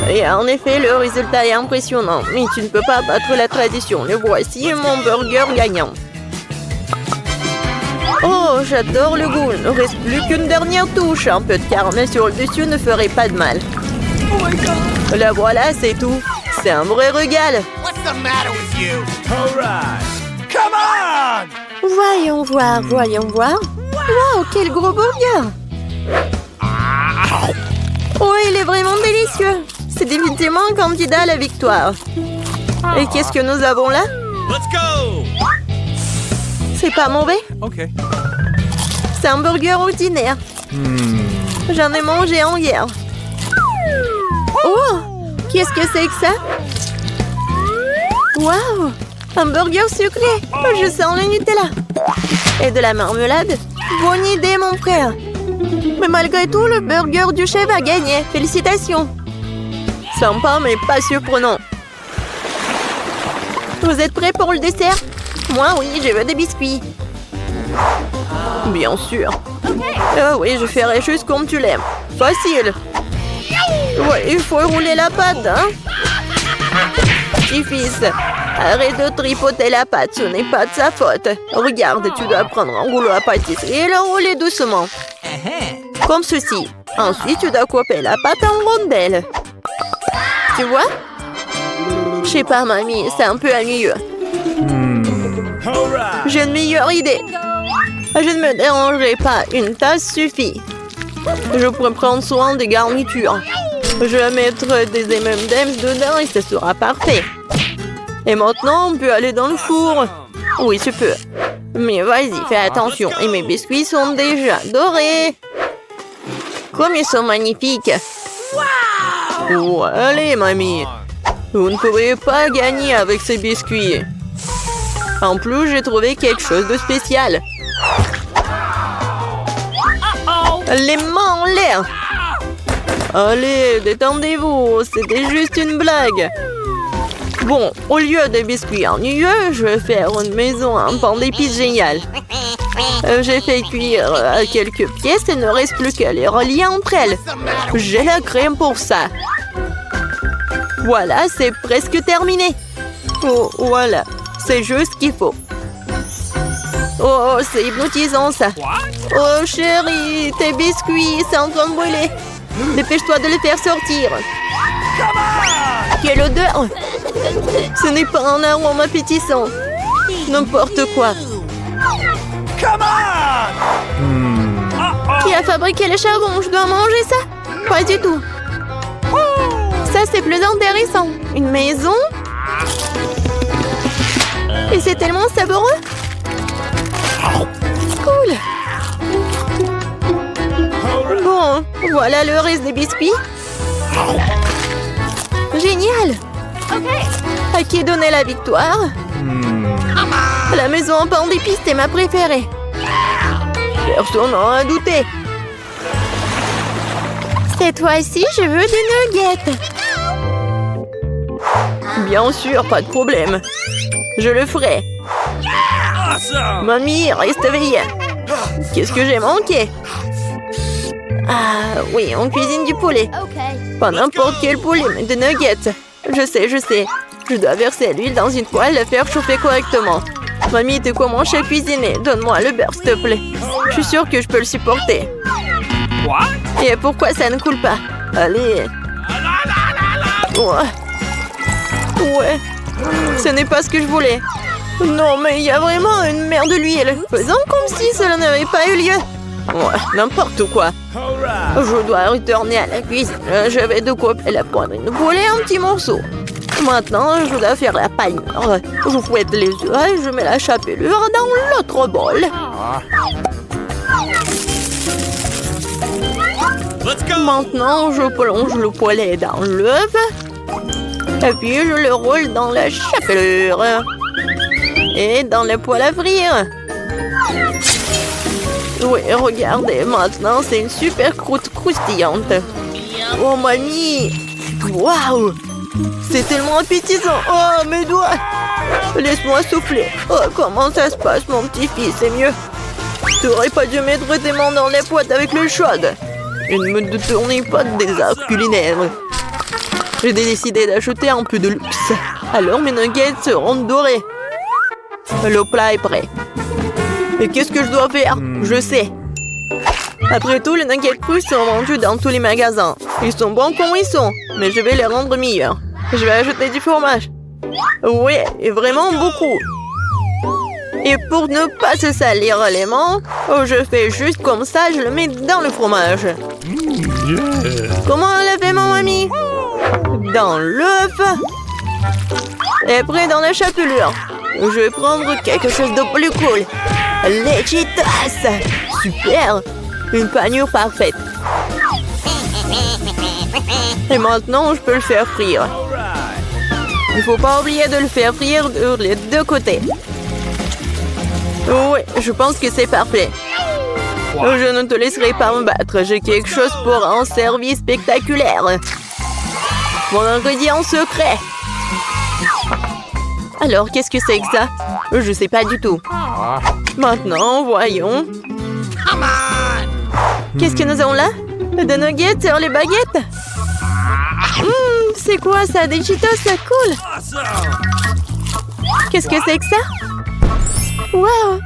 Et en effet, le résultat est impressionnant. Mais tu ne peux pas battre la tradition. Le voici, mon burger gagnant. Oh, j'adore le goût. Il ne reste plus qu'une dernière touche. Un peu de caramel sur le dessus ne ferait pas de mal. La voilà, c'est tout. C'est un vrai régal. What's the matter with you? All right. Come on! Voyons voir, voyons voir. Wow, quel gros burger! Oh, il est vraiment délicieux. C'est définitivement un candidat à la victoire. Et qu'est-ce que nous avons là? Let's go! C'est pas mauvais? Okay. C'est un burger ordinaire. J'en ai mangé un hier. Oh! Qu'est-ce que c'est que ça? Waouh! Un burger sucré! Je sens le Nutella. Et de la marmelade? Bonne idée, mon frère. Mais malgré tout, le burger du chef a gagné. Félicitations. Sympa, mais pas surprenant. Vous êtes prêts pour le dessert? Moi, oui, je veux des biscuits. Bien sûr. Oh oui, je ferai juste comme tu l'aimes. Facile. Ouais, il faut rouler la pâte, hein? Petit-fils, arrête de tripoter la pâte, ce n'est pas de sa faute. Regarde, tu dois prendre un rouleau à pâtisserie et le rouler doucement. Comme ceci. Ensuite, tu dois couper la pâte en rondelles. Tu vois? Je sais pas, mamie, c'est un peu ennuyeux. J'ai une meilleure idée. Je ne me dérangerai pas, une tasse suffit. Je pourrais prendre soin des garnitures. Je vais mettre des M&M's dedans et ce sera parfait. Et maintenant, on peut aller dans le four. Oui, tu peux. Mais vas-y, fais attention. Et mes biscuits sont déjà dorés. Comme ils sont magnifiques. Oh, allez, mamie. Vous ne pourriez pas gagner avec ces biscuits. En plus, j'ai trouvé quelque chose de spécial. Les mains en l'air. Allez, détendez-vous, c'était juste une blague. Bon, au lieu des biscuits ennuyeux, je vais faire une maison à un pain d'épices génial. J'ai fait cuire quelques pièces et il ne reste plus qu'à les relier entre elles. J'ai la crème pour ça. Voilà, c'est presque terminé. Oh, voilà, c'est juste ce qu'il faut. Oh, c'est hypnotisant ça. Oh chérie, tes biscuits, c'est en train de brûler. Dépêche-toi de les faire sortir. Quelle odeur! Ce n'est pas un arôme appétissant. N'importe quoi. Qui a fabriqué le charbon? Je dois manger ça? Pas du tout. Ça, c'est plus intéressant. Une maison? Et c'est tellement savoureux. Cool. Bon, voilà le reste des biscuits. Génial. À qui donner la victoire? La maison en pain d'épices est ma préférée. Personne n'en a douté. Cette fois-ci, je veux des nuggets. Bien sûr, pas de problème. Je le ferai. Mamie, reste éveillée. Qu'est-ce que j'ai manqué? Ah oui, on cuisine du poulet. Pas n'importe quel poulet, mais des nuggets. Je sais. Je dois verser l'huile dans une poêle et faire chauffer correctement. Mamie, tu commences à cuisiner. Donne-moi le beurre, s'il te plaît. Je suis sûre que je peux le supporter. Et pourquoi ça ne coule pas? Allez. Ouais. Ce n'est pas ce que je voulais. Non, mais il y a vraiment une mer de l'huile. Faisons comme si cela n'avait pas eu lieu. Ouais, n'importe quoi. Je dois retourner à la cuisine. Je vais découper la poitrine de poulet en petits morceaux. Maintenant, je dois faire la panure. Je fouette les œufs et je mets la chapelure dans l'autre bol. Maintenant, je plonge le poulet dans l'œuf. Et puis, je le roule dans la chapelure. Et dans le poêle à frire. Oui, regardez, maintenant, c'est une super croûte croustillante. Oh, mamie! Waouh! C'est tellement appétissant! Oh, mes doigts! Laisse-moi souffler. Oh, comment ça se passe, mon petit-fils? C'est mieux. Tu aurais pas dû mettre tes mains dans les poêles avec l'eau chaude. Une mode de tourner pas des arts culinaires. J'ai décidé d'acheter un peu de luxe. Alors mes nuggets seront dorés. Le plat est prêt. Et qu'est-ce que je dois faire? Je sais. Après tout, les nuggets crus sont vendus dans tous les magasins. Ils sont bons comme ils sont, mais je vais les rendre meilleurs. Je vais ajouter du fromage. Oui, et vraiment beaucoup. Et pour ne pas se salir les mains, je fais juste comme ça, je le mets dans le fromage. Comment on l'a fait, mon mamie? Dans l'œuf. Et après, dans la chapelure. Je vais prendre quelque chose de plus cool. Les Cheetos. Super. Une panure parfaite. Et maintenant, je peux le faire frire. Il faut pas oublier de le faire frire de les deux côtés. Oui, je pense que c'est parfait. Je ne te laisserai pas me battre. J'ai quelque chose pour un service spectaculaire. Mon ingrédient secret. Alors, qu'est-ce que c'est que ça? Je sais pas du tout. Maintenant, voyons. Qu'est-ce que nous avons là? Des nuggets sur les baguettes? C'est quoi ça? Des Cheetos, ça coule. Qu'est-ce que c'est que ça? Waouh!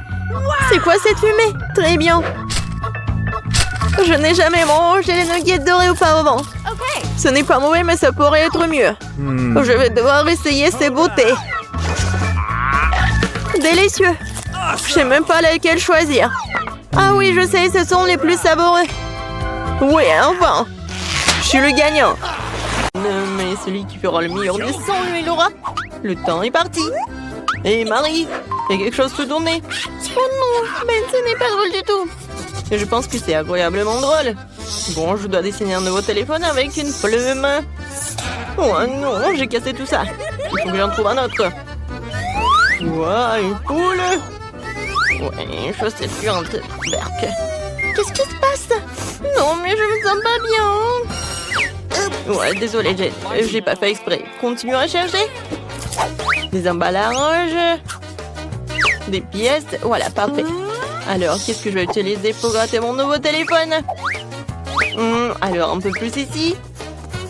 C'est quoi cette fumée? Très bien. Je n'ai jamais mangé les nuggets dorés auparavant. Ce n'est pas mauvais, mais ça pourrait être mieux. Je vais devoir essayer ces beautés. Délicieux. Je sais même pas laquelle choisir. Ah oui, je sais, ce sont les plus savoureux. Oui, enfin. Je suis le gagnant. Mais celui qui fera le meilleur dessin, lui, il aura. Le temps est parti. Et Marie, il y a quelque chose de tourné. Oh non, mais ce n'est pas drôle du tout. Et je pense que c'est agréablement drôle. Bon, je dois dessiner un nouveau téléphone avec une plume. Oh non, j'ai cassé tout ça. Il faut que j'en trouve un autre. Ouah, une poule. Ouais, je sais plus un peu. Berk. Qu'est-ce qui se passe? Non, mais je me sens pas bien. Ouais, désolé, j'ai pas fait exprès. Continue à chercher. Des emballages. Des pièces. Voilà, parfait. Alors, qu'est-ce que je vais utiliser pour gratter mon nouveau téléphone? Alors, un peu plus ici.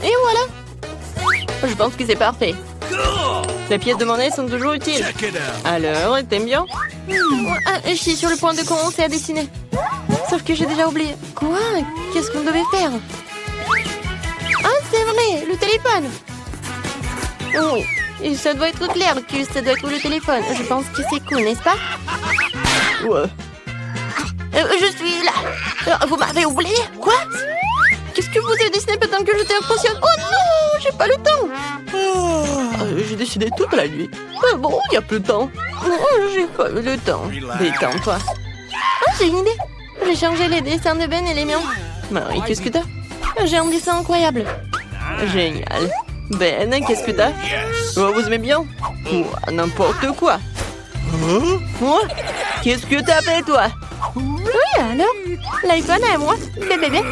Et voilà. Je pense que c'est parfait. Les pièces de monnaie sont toujours utiles. Alors, t'aimes bien? Je suis sur le point de commencer à dessiner. Sauf que j'ai déjà oublié. Quoi? Qu'est-ce qu'on devait faire? Ah, c'est vrai, le téléphone. Oui, et ça doit être clair que ça doit être le téléphone. Je pense que c'est cool, n'est-ce pas? Ouais. Je suis là. Vous m'avez oublié? Quoi? Qu'est-ce que vous avez dessiné pendant que j'étais inconsciente? Oh non, j'ai pas le temps. J'ai dessiné toute la nuit. Bon, il y a plus de temps. J'ai pas eu le temps. Détends-toi. Ah, j'ai une idée. J'ai changé les dessins de Ben et les miens. Marie, qu'est-ce que t'as? J'ai un dessin incroyable. Génial. Ben, qu'est-ce que t'as? Oh, vous aimez bien? N'importe quoi. Moi? Qu'est-ce que t'as fait, toi? Oui, alors? L'iPhone est à moi. Bébé.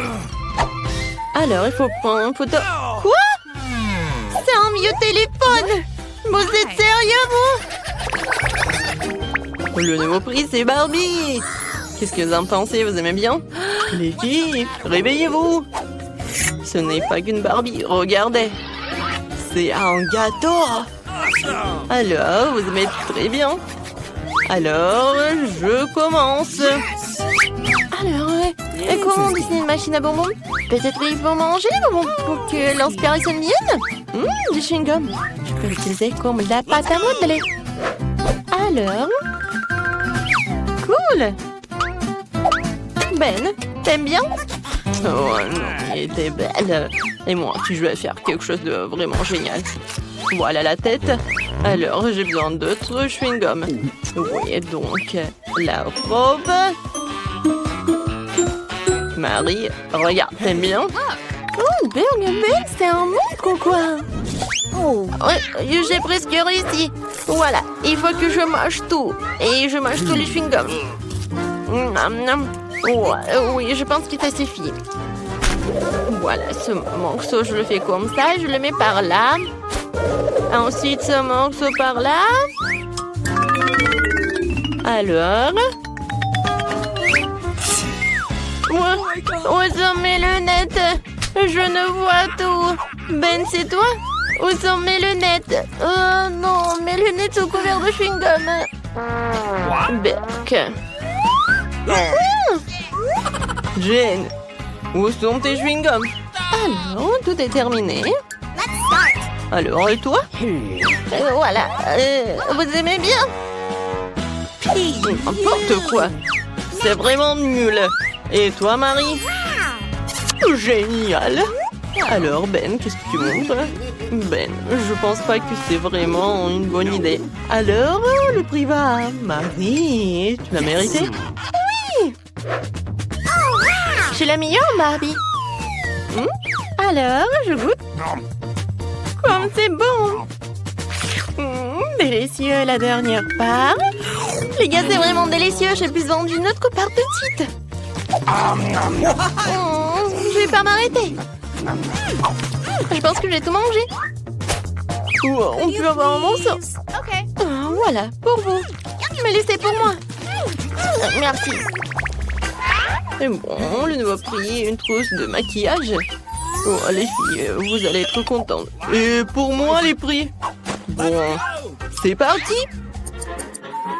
Alors, il faut prendre une photo. Quoi? C'est un vieux téléphone. Vous êtes sérieux, vous? Le nouveau prix, c'est Barbie. Qu'est-ce que vous en pensez? Vous aimez bien? Les filles, réveillez-vous. Ce n'est pas qu'une Barbie, regardez. C'est un gâteau. Alors, vous aimez très bien. Alors, je commence. Alors, comment dessiner une machine à bonbons? Peut-être il faut manger les bonbons pour que l'inspiration vienne. Du chewing-gum. Je peux l'utiliser comme la pâte à modeler. Alors... Cool. Ben, t'aimes bien? Oh non, il était belle. Et moi, si je vais faire quelque chose de vraiment génial. Voilà la tête. Alors, j'ai besoin d'autres chewing-gum. Oui, donc, la robe. Marie, regarde, t'aimes bien? Oh, Ben, c'est un monstre ou quoi? Oh, j'ai presque réussi. Voilà, il faut que je mange tout. Et je mange tous les chewing-gums. Oui, je pense que ça suffit. Voilà, ce morceau, je le fais comme ça. Je le mets par là. Ensuite, ce morceau par là. Alors... Où sont mes lunettes? Je ne vois tout. Ben, c'est toi? Où sont mes lunettes? Oh non, mes lunettes sont couvertes de chewing-gum. Berk. Jane, où sont tes chewing-gums? Alors, tout est terminé. Alors, et toi? Voilà. Vous aimez bien? N'importe quoi. C'est vraiment nul. Et toi, Marie? Génial. Alors, Ben, qu'est-ce que tu montres? Ben, je pense pas que c'est vraiment une bonne idée. Alors, le prix va à Marie. Tu l'as mérité? Oui. J'ai la meilleure, Barbie. Alors, je goûte. Comme c'est bon. Délicieux, la dernière part. Les gars, c'est vraiment délicieux. J'ai plus besoin d'une autre part de suite. Je vais pas m'arrêter. Je pense que j'ai tout mangé. On peut avoir un morceau? Voilà, pour vous. Mais laissez pour moi. Merci. Et bon, le nouveau prix, une trousse de maquillage. Oh, les filles, vous allez être contentes. Et pour moi, les prix? Bon, c'est parti.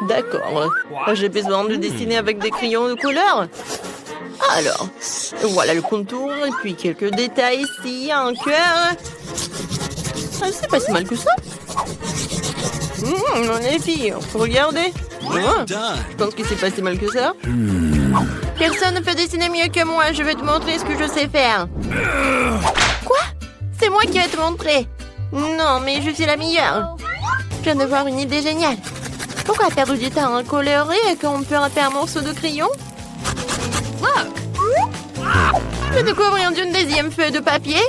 D'accord. J'ai besoin de dessiner avec des crayons de couleur. Alors, voilà le contour et puis quelques détails ici, un cœur. C'est pas si mal que ça. Les filles, regardez. Je pense que c'est pas si mal que ça. Personne ne peut dessiner mieux que moi. Je vais te montrer ce que je sais faire. Quoi? C'est moi qui vais te montrer. Non, mais je suis la meilleure. Je viens de voir une idée géniale. Pourquoi perdre du temps à colorer quand on peut rater un morceau de crayon? Je découvre une deuxième feuille de papier.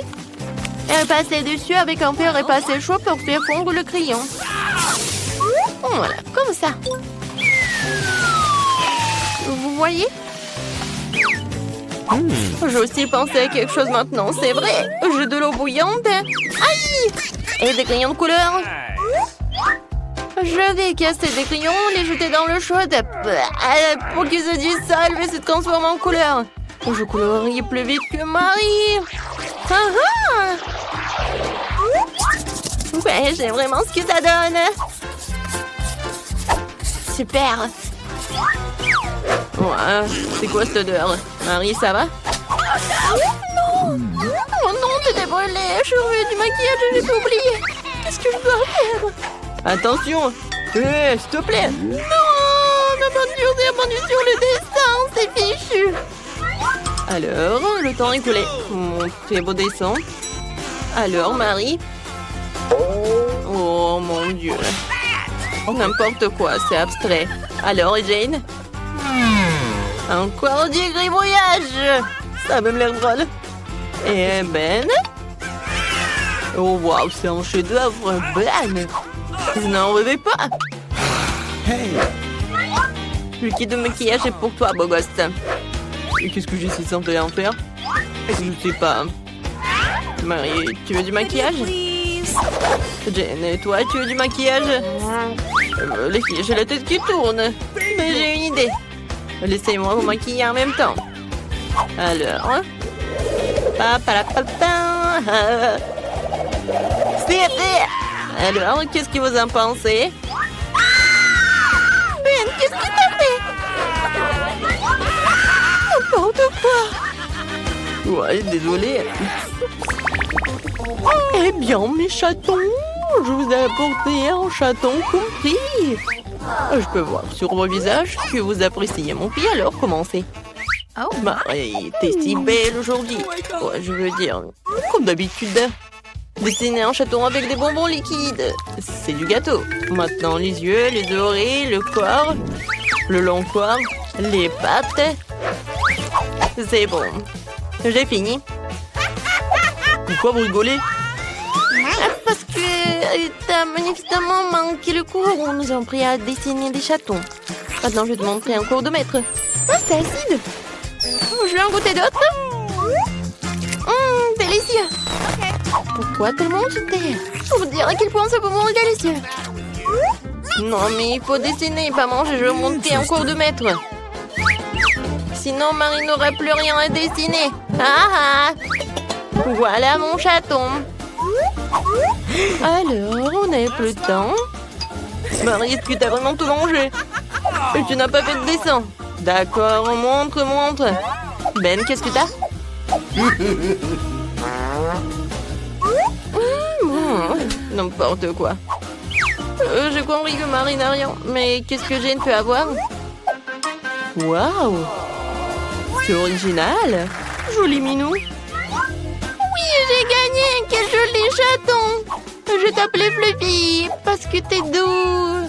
Et passer dessus avec un fer et passer chaud pour faire fondre le crayon. Voilà, comme ça. Vous voyez? J'ai aussi pensé à quelque chose maintenant, c'est vrai. J'ai de l'eau bouillante. Aïe! Et des crayons de couleur. Je vais casser des crayons, les jeter dans l'eau chaude pour qu'ils se dissolvent et se transforment en couleur. Je colorie plus vite que Marie. Ouais, j'ai vraiment ce que ça donne. Super. Ouais, c'est quoi cette odeur? Marie, ça va? Non! Oh non, t'étais brûlée. Je suis revenue du maquillage et j'ai tout oublié. Qu'est-ce que je dois faire? Attention! S'il te plaît! Non! Ma peinture s'est répandue sur le dessin. C'est fichu. Alors, le temps est écoulé. Mon très beau dessin. Alors, Marie? Oh, mon Dieu. N'importe quoi, c'est abstrait. Alors, Jane? Encore du gribouillage! Ça a même l'air drôle. Et Ben? Oh, waouh, c'est un chef-d'œuvre, Ben! Je n'en rêvais pas! Hey! Le kit de maquillage est pour toi, beau gosse. Et qu'est-ce que j'ai si simple à en faire? Je sais pas. Marie, tu veux du maquillage? Jane, et toi, tu veux du maquillage? Les filles, j'ai la tête qui tourne. Mais j'ai une idée. Laissez-moi vous maquiller en même temps. Alors... C'est fait! Alors, qu'est-ce que vous en pensez? Ben, qu'est-ce que t'as fait? N'importe quoi. Ouais, désolée. Eh bien, mes chatons, je vous ai apporté un chaton compris. Je peux voir sur vos visages que vous appréciez mon pied, alors commencez. Oh, Marie, t'es si belle aujourd'hui. Ouais, je veux dire, comme d'habitude. Dessiner un chaton avec des bonbons liquides, c'est du gâteau. Maintenant, les yeux, les oreilles, le corps, le long corps, les pattes. C'est bon. J'ai fini. Pourquoi vous rigolez? Parce que t'as manifestement manqué le cours où nous avons pris à dessiner des chatons. Maintenant, je vais te montrer un cours de maître. Ah, c'est acide. Je vais en goûter d'autres. Délicieux. Pourquoi tellement jeter? Pour vous dire à quel point ce bonbon est délicieux. Non, mais il faut dessiner, pas manger. Je vais monter un cours de maître. Sinon, Marie n'aura plus rien à dessiner. Ah ah! Voilà mon chaton. Alors, on n'a plus de temps. Marie, est-ce que t'as vraiment tout mangé? Et tu n'as pas fait de dessin. D'accord, montre. Ben, qu'est-ce que t'as? N'importe quoi. J'ai compris que Marie n'a rien. Mais qu'est-ce que Jane peut avoir? Waouh! C'est original. Joli minou. Oui, j'ai gagné. Quel joli chaton. Je t'appelais Fluffy parce que t'es doux.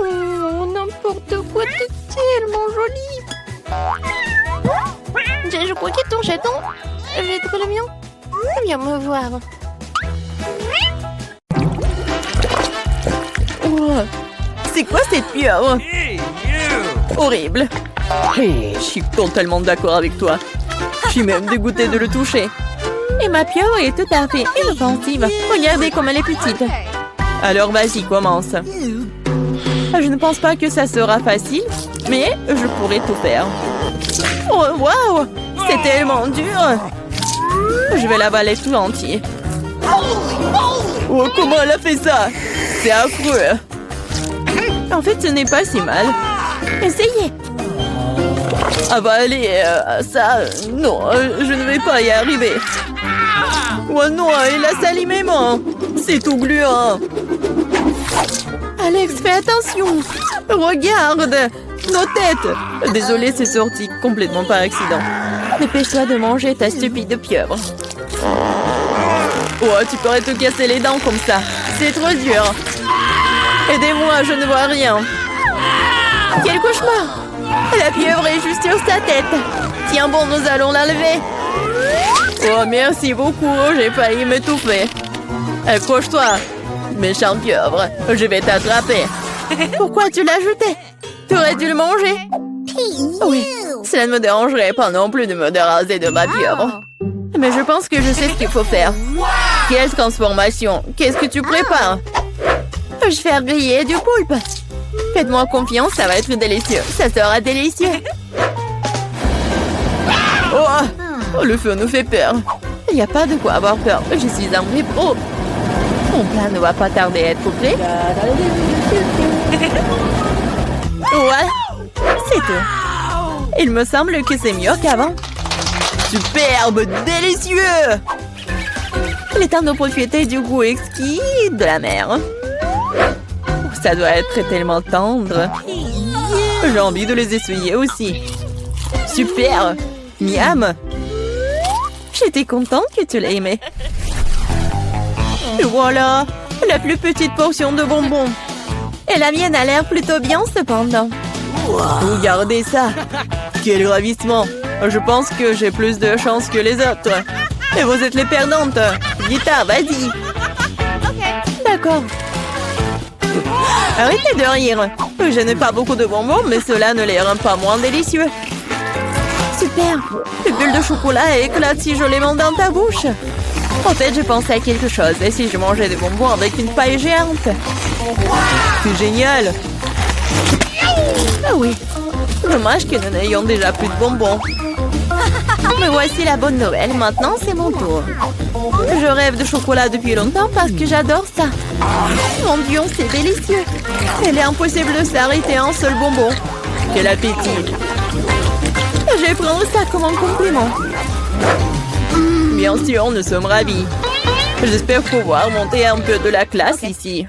Oh, n'importe quoi, t'es tellement jolie. Je crois que ton chaton, je vais être le mien. Viens me voir. Oh, c'est quoi cette pieuvre? Horrible. Je suis totalement d'accord avec toi. Je suis même dégoûtée de le toucher. Et ma pieuvre est tout à fait inoffensive. Regardez comme elle est petite. Alors vas-y, commence. Je ne pense pas que ça sera facile, mais je pourrai tout faire. Oh, waouh! C'est tellement dur. Je vais l'avaler tout entier. Oh, comment elle a fait ça? C'est affreux. En fait, ce n'est pas si mal. Essayez. Avaler ça, non, je ne vais pas y arriver. Oh non, il a sali mes mains. C'est tout gluant. Alex, fais attention. Regarde. Nos têtes. Désolée, c'est sorti complètement par accident. Dépêche-toi de manger ta stupide pieuvre. Oh, tu pourrais te casser les dents comme ça. C'est trop dur. Aidez-moi, je ne vois rien. Quel cauchemar! La pieuvre est juste sur sa tête. Tiens bon, nous allons la lever. Oh, merci beaucoup, j'ai failli m'étouffer. Accroche-toi, méchante pieuvre. Je vais t'attraper. Pourquoi tu l'as jeté? Tu aurais dû le manger. Oui, cela ne me dérangerait pas non plus de me déraser de ma pieuvre. Mais je pense que je sais ce qu'il faut faire. Quelle transformation? Qu'est-ce que tu prépares? Je vais griller du poulpe. Faites-moi confiance, ça va être délicieux. Ça sera délicieux. Oh, le feu nous fait peur. Il n'y a pas de quoi avoir peur. Je suis un vrai pro. Mon plat ne va pas tarder à être prêt. Ouais, c'est tout. Il me semble que c'est mieux qu'avant. Superbe, délicieux. Il est temps de profiter du goût exquis de la mer. Ça doit être tellement tendre. J'ai envie de les essuyer aussi. Super! Miam! J'étais contente que tu l'aies aimé. Et voilà! La plus petite portion de bonbons. Et la mienne a l'air plutôt bien cependant. Regardez ça! Quel ravissement! Je pense que j'ai plus de chance que les autres. Et vous êtes les perdantes. Guitare, vas-y! D'accord. Arrêtez de rire. Je n'ai pas beaucoup de bonbons, mais cela ne les rend pas moins délicieux. Super. Les bulles de chocolat éclatent si joliment dans ta bouche. En fait, j'ai pensé à quelque chose. Et si je mangeais des bonbons avec une paille géante? C'est génial. Ah oui. Dommage que nous n'ayons déjà plus de bonbons. Me voici la bonne nouvelle. Maintenant, c'est mon tour. Je rêve de chocolat depuis longtemps parce que j'adore ça. Mon Dieu, c'est délicieux. Il est impossible de s'arrêter à un seul bonbon. Quel appétit. Je vais prendre ça comme un compliment. Bien sûr, nous sommes ravis. J'espère pouvoir monter un peu de la classe ici.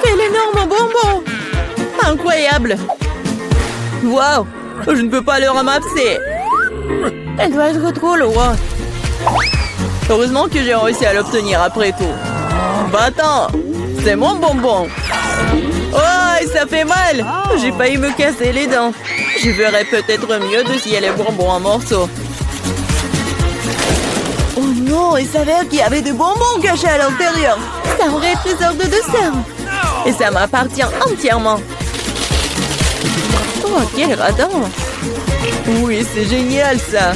Quel énorme bonbon! Incroyable! Wow! Je ne peux pas le ramasser. Elle doit être trop loin. Heureusement que j'ai réussi à l'obtenir après tout. Va-t'en! C'est mon bonbon! Oh, ça fait mal! J'ai failli me casser les dents. Je verrais peut-être mieux de scier les bonbons en morceaux. Oh non, il s'avère qu'il y avait des bonbons cachés à l'intérieur. C'est un vrai trésor de dessert. Et ça m'appartient entièrement. Oh, quel radin! Oui, c'est génial ça!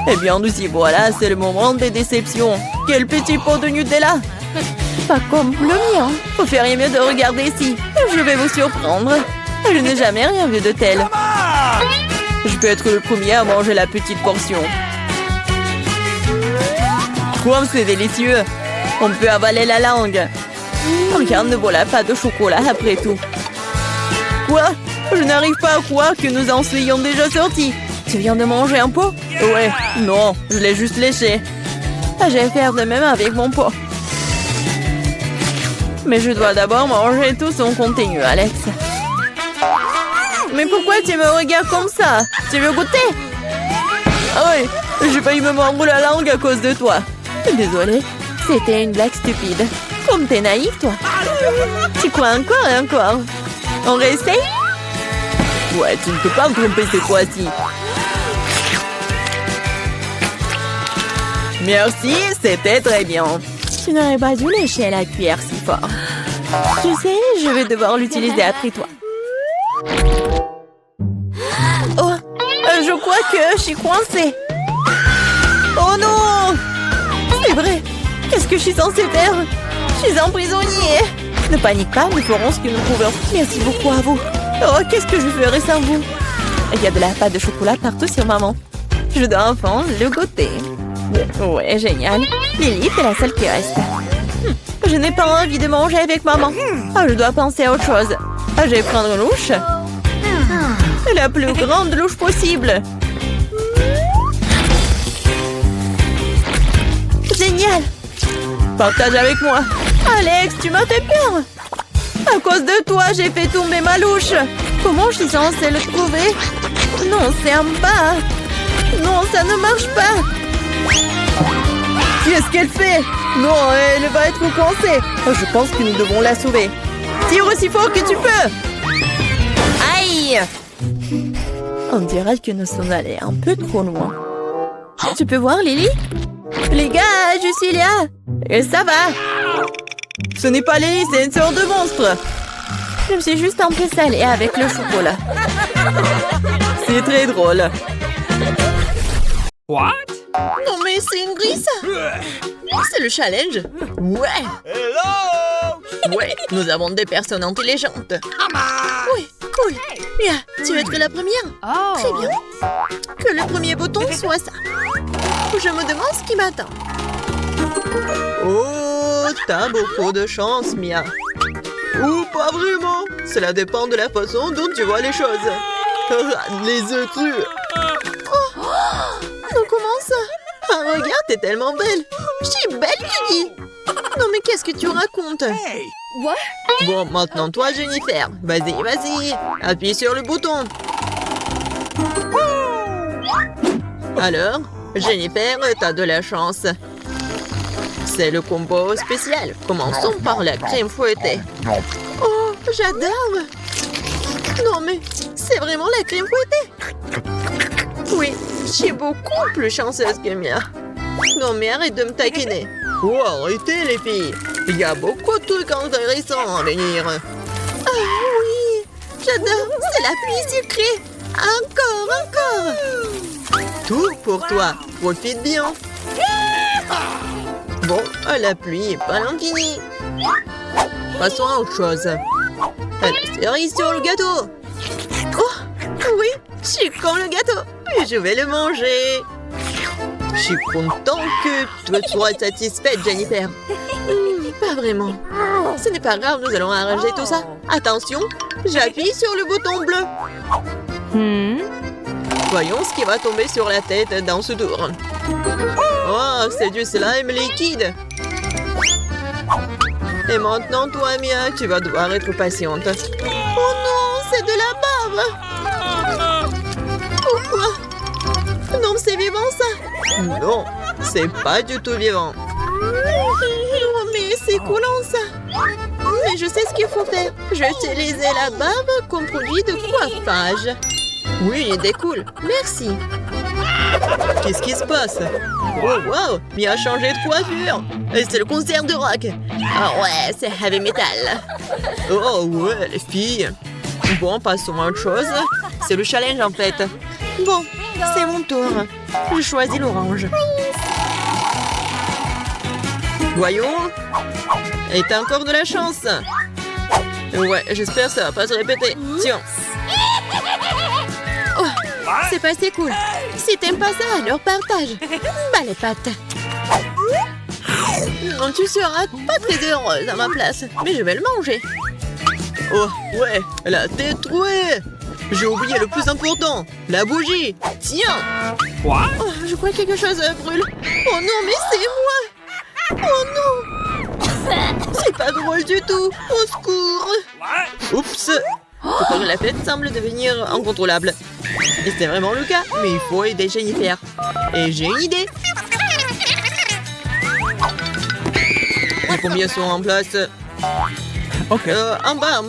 Eh bien, nous y voilà, c'est le moment des déceptions. Quel petit pot de Nutella! Pas comme le mien. Vous feriez mieux de regarder ici. Je vais vous surprendre. Je n'ai jamais rien vu de tel. Je peux être le premier à manger la petite portion. Quoi, c'est délicieux! On peut avaler la langue. Regarde, ne voilà pas de chocolat après tout. Quoi? Je n'arrive pas à croire que nous en soyons déjà sortis. Tu viens de manger un pot? Ouais, non, je l'ai juste léché. Je vais faire de même avec mon pot. Mais je dois d'abord manger tout son contenu, Alex. Mais pourquoi tu me regardes comme ça? Tu veux goûter? Ah oui, j'ai failli me mordre la langue à cause de toi. Désolée, c'était une blague stupide. Comme t'es naïf, toi. Tu crois encore et encore? On réessaye? Ouais, tu ne peux pas me tromper cette fois-ci. Merci, c'était très bien. Tu n'aurais pas dû lécher la cuillère si fort. Tu sais, je vais devoir l'utiliser après toi. Oh, je crois que je suis coincée. Oh non! C'est vrai. Qu'est-ce que je suis censée faire? Je suis un prisonnier. Ne panique pas, nous ferons ce que nous pouvons. Merci beaucoup à vous. Oh, qu'est-ce que je ferais sans vous? Il y a de la pâte de chocolat partout sur maman. Je dois enfin le goûter. Ouais, génial. Lily, t'es la seule qui reste. Je n'ai pas envie de manger avec maman. Je dois penser à autre chose. Je vais prendre une louche. La plus grande louche possible. Génial. Partage avec moi. Alex, tu m'as fait peur. À cause de toi, j'ai fait tomber ma louche. Comment je suis censée le trouver? Non, c'est en bas. Non, ça ne marche pas. Qu'est-ce qu'elle fait? Non, elle va être coincée. Je pense que nous devons la sauver. Tire aussi fort que tu peux. Aïe! On dirait que nous sommes allés un peu trop loin. Tu peux voir, Lily? Les gars, je suis là. Et ça va? Ce n'est pas Lily, c'est une sorte de monstre. Je me suis juste un peu salée avec le chocolat. C'est très drôle. What? Non mais c'est une grille ça. C'est le challenge. Ouais. Hello! Ouais, nous avons des personnes intelligentes. Oui, cool. Mia, tu veux être la première? Très bien. Que le premier bouton soit ça. Je me demande ce qui m'attend. Oh, t'as beaucoup de chance, Mia. Ou pas vraiment. Cela dépend de la façon dont tu vois les choses. Les œufs crus. Non, comment ça? Ah, regarde, t'es tellement belle. Je suis belle, tu dis? Non mais qu'est-ce que tu racontes? Hey! Bon, maintenant toi, Jennifer. Vas-y, vas-y. Appuie sur le bouton. Alors, Jennifer, t'as de la chance. C'est le combo spécial. Commençons par la crème fouettée. Oh, j'adore. Non mais c'est vraiment la crème fouettée? Oui, je suis beaucoup plus chanceuse que Mia. Non mais arrête de me taquiner. Oh, arrêtez les filles. Il y a beaucoup de trucs intéressants à venir. Ah oui, j'adore. C'est la pluie sucrée. Encore. Tout pour toi. Profite bien. Bon, la pluie est pas l'infini. Passons à autre chose. La cerise sur le gâteau. Oh, Oui, je suis comme le gâteau. Et je vais le manger. Je suis content que tu sois satisfaite, Jennifer. Pas vraiment. Ce n'est pas grave, nous allons arranger tout ça. Attention, j'appuie sur le bouton bleu. Voyons ce qui va tomber sur la tête dans ce tour. Oh, c'est du slime liquide. Et maintenant, toi, Mia, tu vas devoir être patiente. Oh non, c'est de la bave. Pourquoi? Non, c'est vivant, ça. Non, c'est pas du tout vivant. Oh, mais c'est coulant, ça. Mais je sais ce qu'il faut faire. Je vais utiliser la bave comme produit de coiffage. Oui, il découle. Merci. Qu'est-ce qui se passe? Oh, wow! Mia a changé de coiffure! Et c'est le concert de rock! Ah ouais, c'est heavy metal! Oh ouais, les filles! Bon, passons à autre chose. C'est le challenge, en fait. Bon, c'est mon tour. Je choisis l'orange. Voyons. Et t'as encore de la chance. Ouais, j'espère que ça va pas se répéter. Tiens. Oh, c'est pas assez cool. Si t'aimes pas ça, alors partage. Bah les pattes. Tu seras pas très heureuse à ma place, mais je vais le manger. Oh, ouais, la tête trouée. J'ai oublié le plus important, la bougie. Tiens. Oh, je crois que quelque chose brûle. Oh non, mais c'est moi. Oh non. C'est pas drôle du tout. Au secours. Oups. Je crois que la fête semble devenir incontrôlable. Et c'est vraiment le cas, mais il faut aider Jennifer. Et j'ai une idée. Et combien sont en place? Ok. En bas.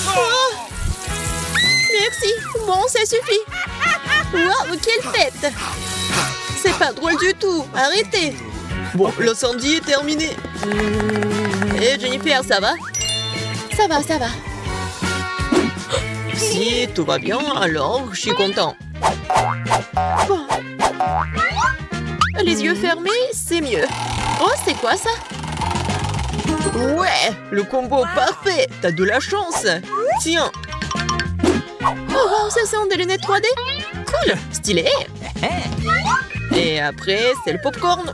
Oh, merci. Bon, ça suffit. Wow, quelle fête. C'est pas drôle du tout. Arrêtez. Bon, l'incendie est terminé. Et Jennifer, ça va? Ça va. Si tout va bien, alors je suis content. Bon. Les yeux fermés, c'est mieux. Oh, c'est quoi ça? Ouais, le combo parfait. T'as de la chance. Tiens. Oh, wow, ça sent des lunettes 3D. Cool, stylé. Et après, c'est le popcorn.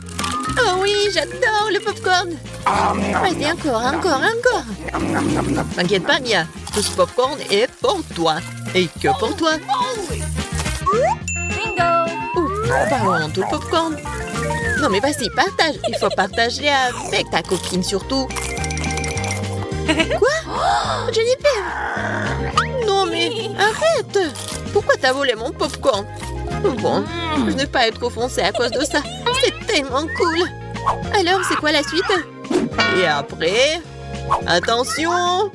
Oh oui, j'adore le popcorn. Vas-y, encore. T'inquiète pas, Mia. Tout ce popcorn est pour toi. Et que pour toi. Bingo. Parlons tout le popcorn. Non mais vas-y, partage. Il faut partager avec ta copine surtout. Quoi? Jennifer? Non mais arrête. Pourquoi t'as volé mon popcorn? Bon, je ne vais pas être offensée à cause de ça. C'est tellement cool. Alors, c'est quoi la suite? Et après, attention,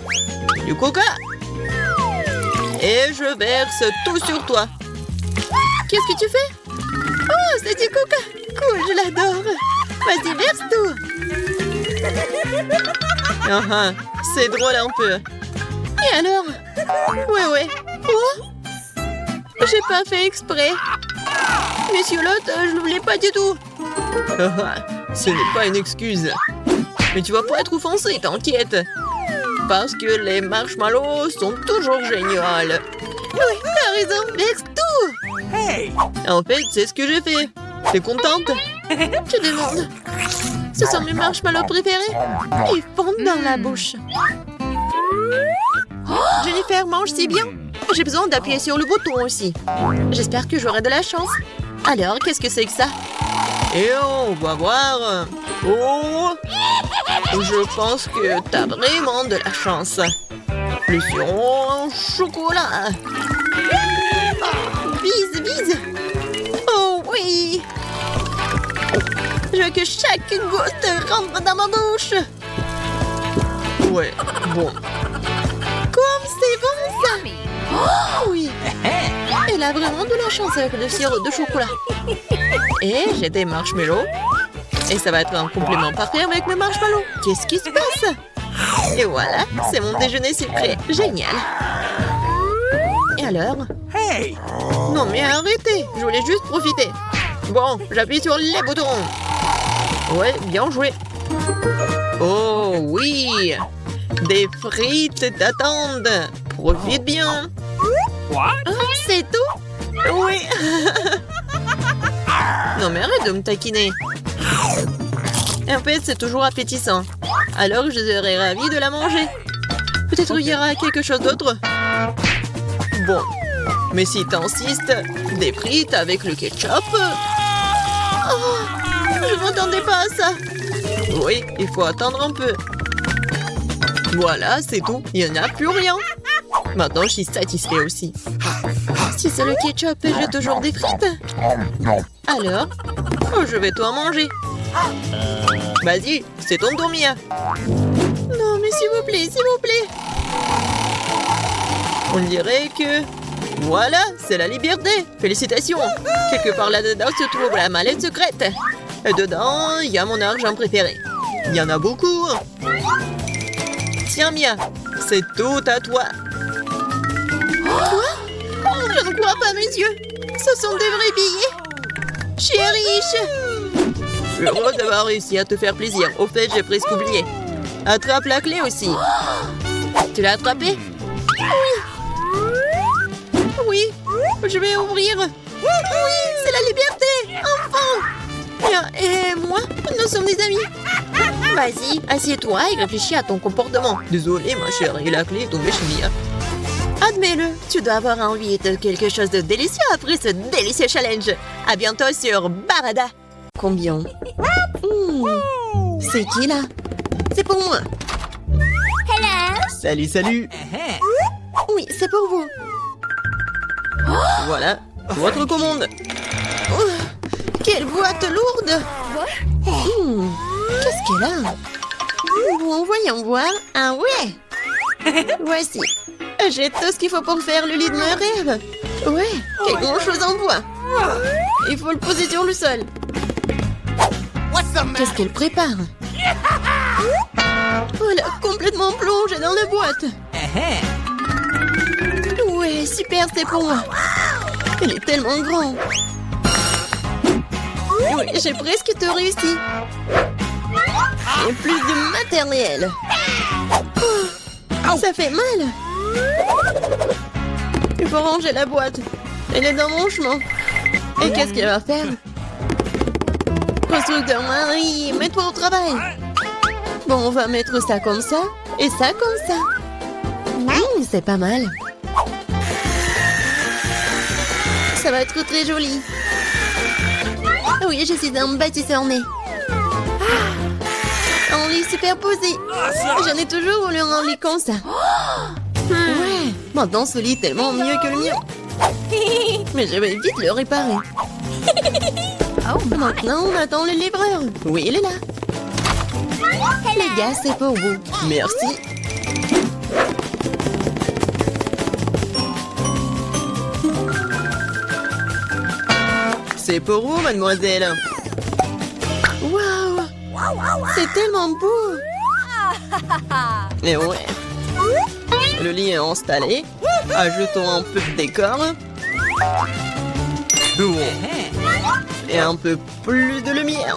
du coca. Et je verse tout sur toi. Qu'est-ce que tu fais? Oh, c'est du coca. Cool, je l'adore. Vas-y, verse tout. C'est drôle un peu. Et alors? Ouais. Oh, j'ai pas fait exprès. Monsieur Lot, je ne voulais pas du tout. Ce n'est pas une excuse. Mais tu vas pas être offensé, t'inquiète. Parce que les marshmallows sont toujours géniaux. Oui, t'as raison, verse tout. Hey! En fait, c'est ce que j'ai fait. T'es contente? Je demande. Ce sont mes marshmallows préférés. Ils fondent dans la bouche. Jennifer mange si bien. J'ai besoin d'appuyer sur le bouton aussi. J'espère que j'aurai de la chance. Alors, qu'est-ce que c'est que ça? Et on va voir. Oh! Je pense que t'as vraiment de la chance. Pression chocolat. Bise. Oh oui! Je veux que chaque goutte rentre dans ma bouche. Ouais, bon. Comme c'est bon ça! Oh, oui! Elle a vraiment de la chance avec le sirop de chocolat. Et j'ai des marshmallows. Et ça va être un complément parfait avec mes marshmallows. Qu'est-ce qui se passe? Et voilà, c'est mon déjeuner sucré. Génial! Et alors? Hey! Non mais arrêtez, je voulais juste profiter. Bon, j'appuie sur les boutons. Ouais, bien joué. Oh oui! Des frites t'attendent. Profite bien. C'est tout? Oui. Non mais arrête de me taquiner. En fait, c'est toujours appétissant. Alors je serais ravie de la manger. Peut-être il y aura quelque chose d'autre. Bon. Mais si t'insistes, des frites avec le ketchup... Oh, je m'attendais pas à ça. Oui, il faut attendre un peu. Voilà, c'est tout. Il n'y en a plus rien. Maintenant, je suis satisfait aussi. Si c'est le ketchup, j'ai toujours des frites. Alors, je vais tout en manger. Vas-y, c'est ton tour, Mia. Non, mais s'il vous plaît, s'il vous plaît. On dirait que... Voilà, c'est la liberté. Félicitations. Quelque part là-dedans se trouve la mallette secrète. Et dedans, il y a mon argent préféré. Il y en a beaucoup. Tiens, Mia, c'est tout à toi. Quoi? Je ne crois pas mes yeux. Ce sont des vrais billets. Je suis riche. Je suis heureux d'avoir réussi à te faire plaisir. Au fait, j'ai presque oublié. Attrape la clé aussi. Tu l'as attrapée? Oui, je vais ouvrir. Oui, c'est la liberté. Enfin. Et moi, nous sommes des amis. Vas-y, assieds-toi et réfléchis à ton comportement. Désolée, ma chérie, la clé est tombée chez Mia. Admets-le, tu dois avoir envie de quelque chose de délicieux après ce délicieux challenge. À bientôt sur Barada. Combien? C'est qui là? C'est pour moi. Salut, salut. Oui, c'est pour vous. Voilà, votre commande. Oh, quelle boîte lourde. Qu'est-ce qu'elle a? Bon, voyons voir. Ah ouais. Voici. J'ai tout ce qu'il faut pour faire le lit de mes rêves. Ouais, quelle grande chose en bois. Il faut le poser sur le sol. Qu'est-ce qu'elle prépare? Voilà, complètement plongée dans la boîte. Ouais, super, c'est pour moi. Elle est tellement grande. Oui, j'ai presque tout réussi. Et plus de matériel. Oh, ça fait mal. Il faut ranger la boîte. Elle est dans mon chemin. Et qu'est-ce qu'elle va faire? Constructeur Marie, mets-toi au travail. Bon, on va mettre ça comme ça et ça comme ça. C'est pas mal. Ça va être très joli. Oui, je suis un bâtisseur né. Un lit superposé. J'en ai toujours voulu un lit comme ça. Ouais, maintenant ce lit est tellement mieux que le mien. Mais je vais vite le réparer. Maintenant, on attend le livreur. Oui, il est là. Les gars, c'est pour vous. Merci. C'est pour vous, mademoiselle. Waouh! C'est tellement beau! Et ouais. Le lit est installé. Ajoutons un peu de décor. Et un peu plus de lumière.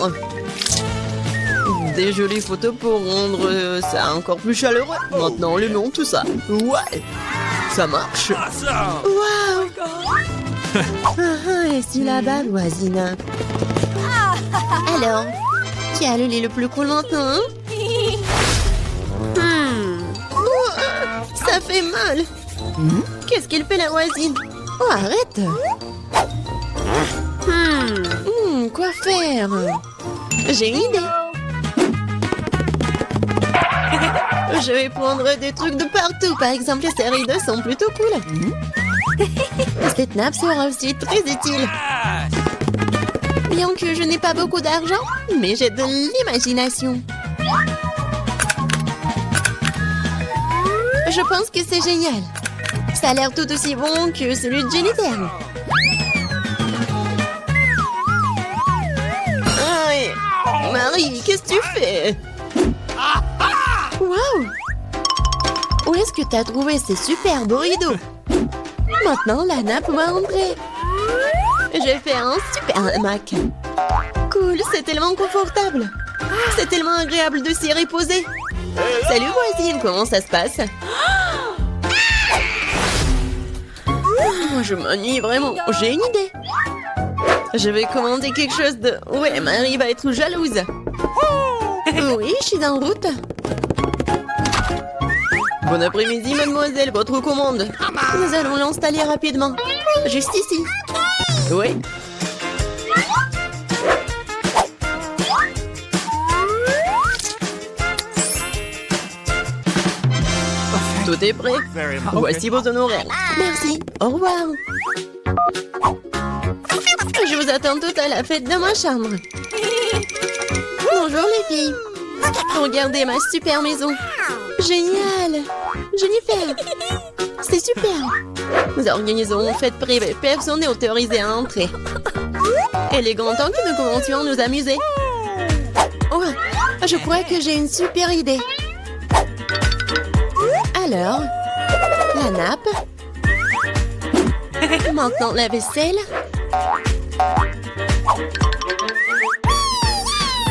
Des jolies photos pour rendre ça encore plus chaleureux. Maintenant, le nom, tout ça. Ouais! Ça marche. Waouh! Et si là-bas, voisine. Alors, qui a le lit le plus cool maintenant? Ça fait mal. Qu'est-ce qu'il fait la voisine? Oh, arrête. Quoi faire? J'ai une idée. Je vais prendre des trucs de partout. Par exemple, ces rideaux sont plutôt cool. Cette nappe sera aussi très utile. Bien que je n'ai pas beaucoup d'argent, mais j'ai de l'imagination. Je pense que c'est génial. Ça a l'air tout aussi bon que celui de Jennifer. Aïe. Marie, qu'est-ce que tu fais? Waouh! Où est-ce que tu as trouvé ces superbes rideaux? Maintenant, la nappe va entrer. J'ai fait un super hamac. Cool, c'est tellement confortable. C'est tellement agréable de s'y reposer. Salut voisine, comment ça se passe? Oh, je m'ennuie vraiment. J'ai une idée. Je vais commander quelque chose de... Ouais, Marie va être jalouse. Oui, je suis en route. Bon après-midi, mademoiselle, votre commande. Nous allons l'installer rapidement. Juste ici. Oui. Tout est prêt. Very much. Voici vos honoraires. Merci. Au revoir. Je vous attends toutes à la fête de ma chambre. Bonjour les filles. Regardez ma super maison. Génial. Jennifer. C'est super. Nous organisons une fête privée. Personne n'est autorisé à entrer. Il est grand temps que nous commencions à nous amuser. Oh, je crois que j'ai une super idée. Alors, la nappe. Maintenant, la vaisselle.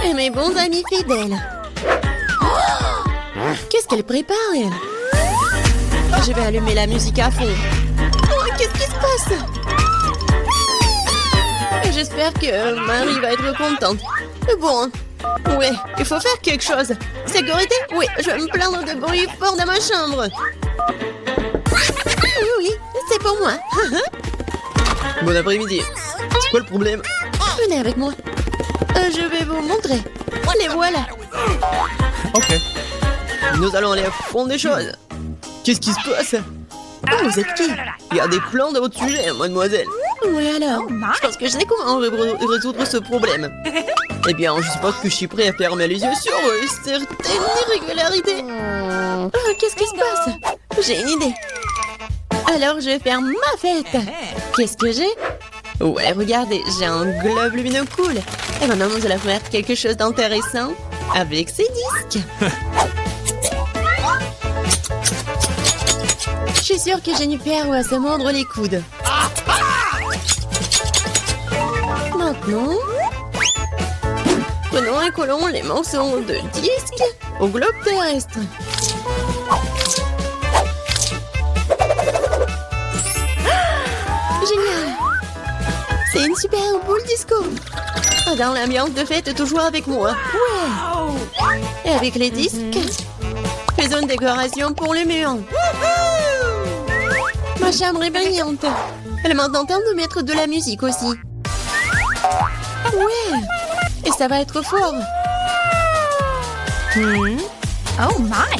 Et mes bons amis fidèles. Qu'est-ce qu'elle prépare, elle? Je vais allumer la musique à fond. Oh, qu'est-ce qui se passe? J'espère que Marie va être contente. Bon, ouais, il faut faire quelque chose. Sécurité? Oui, je vais me plaindre de bruit fort dans ma chambre. Oui, c'est pour moi. Bon après-midi. C'est quoi le problème? Venez avec moi. Je vais vous montrer. Les voilà. Ok. Nous allons aller au fond des choses. Qu'est-ce qui se passe? Oh, vous êtes qui? Il y a des plans de votre sujet, mademoiselle. Oui, alors? Je pense que je sais comment résoudre ce problème. Eh bien, je suppose que je suis prêt à fermer les yeux sur certaines irrégularités. Oh, qu'est-ce qui se passe? J'ai une idée. Alors, je vais faire ma fête. Qu'est-ce que j'ai? Ouais, regardez, j'ai un globe lumineux cool. Et maintenant, nous allons faire quelque chose d'intéressant avec ces disques. Je suis sûre que Jennifer va se mordre les coudes. Maintenant, prenons et collons les morceaux de disques au globe terrestre. Génial! C'est une super boule disco. Dans l'ambiance de fête, toujours avec moi. Ouais! Et avec les disques, faisons une décoration pour les murs. Ma chambre est brillante. Elle m'a tenté de mettre de la musique aussi. Ouais! Et ça va être fort. Oh my!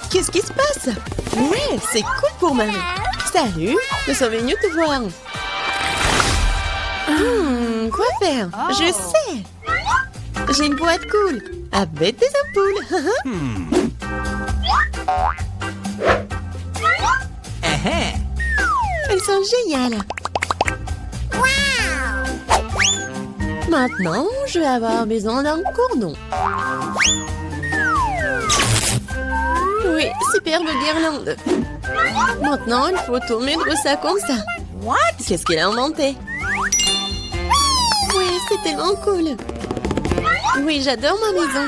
Qu'est-ce qui se passe? Ouais, c'est cool pour Marie. Salut, nous sommes venus te voir. Quoi faire? Je sais. J'ai une boîte cool avec des ampoules. Elles sont géniales. Maintenant, je vais avoir besoin d'un cordon. Oui, superbe guirlande. Maintenant, il faut tout mettre ça comme ça. What? Qu'est-ce qu'elle a inventé? Oui, c'est tellement cool. Oui, j'adore ma maison.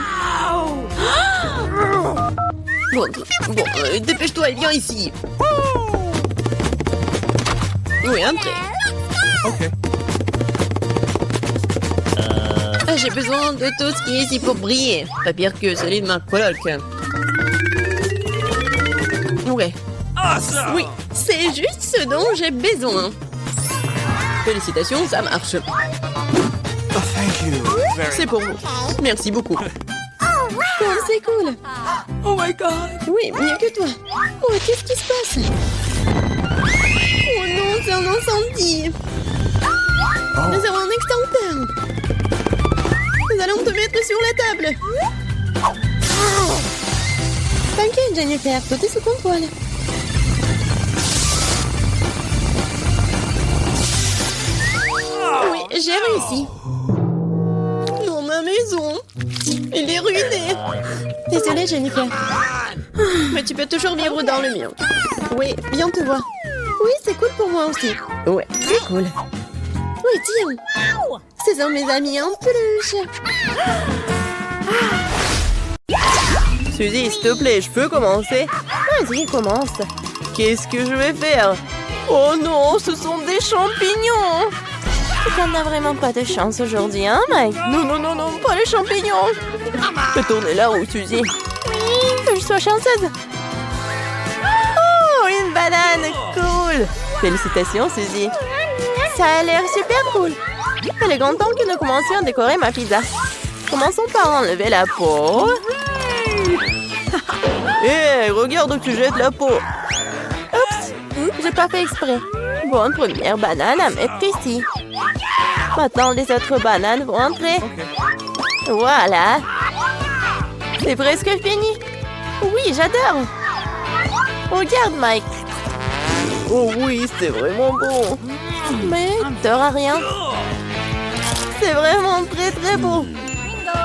Bon, dépêche-toi et viens ici. Oui, entrez. Ok. J'ai besoin de tout ce qui est ici pour briller. Pas pire que celui de ma coloc. Ouais. Awesome. Oui, c'est juste ce dont j'ai besoin. Félicitations, ça marche. Oh, thank you. Very C'est pour vous. Merci beaucoup. Oh, c'est cool. Oh my God. Oui, mieux que toi. Oh, qu'est-ce qui se passe? Oh non, c'est un incendie. Nous avons un extincteur. Nous allons te mettre sur la table. T'inquiète, Jennifer, tout est sous contrôle. Oui, j'ai réussi. Dans ma maison. Il est ruiné. Désolée, Jennifer. Mais tu peux toujours vivre dans le mien. Oui, viens te voir. Oui, c'est cool pour moi aussi. Ouais, c'est cool. Oui, tiens. Ce sont mes amis en peluche. Suzy, s'il te plaît, je peux commencer? Vas-y, commence. Qu'est-ce que je vais faire? Oh non, ce sont des champignons. On n'a vraiment pas de chance aujourd'hui, hein, Mike? Non, non, non, non, pas les champignons. Fais tourner la roue, Suzy. Que je sois chanceuse. Oh, une banane, cool. Félicitations, Suzy. Ça a l'air super cool. Il est grand temps que nous commencions à décorer ma pizza. Commençons par enlever la peau. Hé, regarde où tu jettes la peau. Oups, j'ai pas fait exprès. Bonne première banane à mettre ici. Maintenant, les autres bananes vont entrer. Voilà. C'est presque fini. Oui, j'adore. Regarde, Mike. Oh oui, c'est vraiment bon. Mais t'auras rien. C'est vraiment très très beau.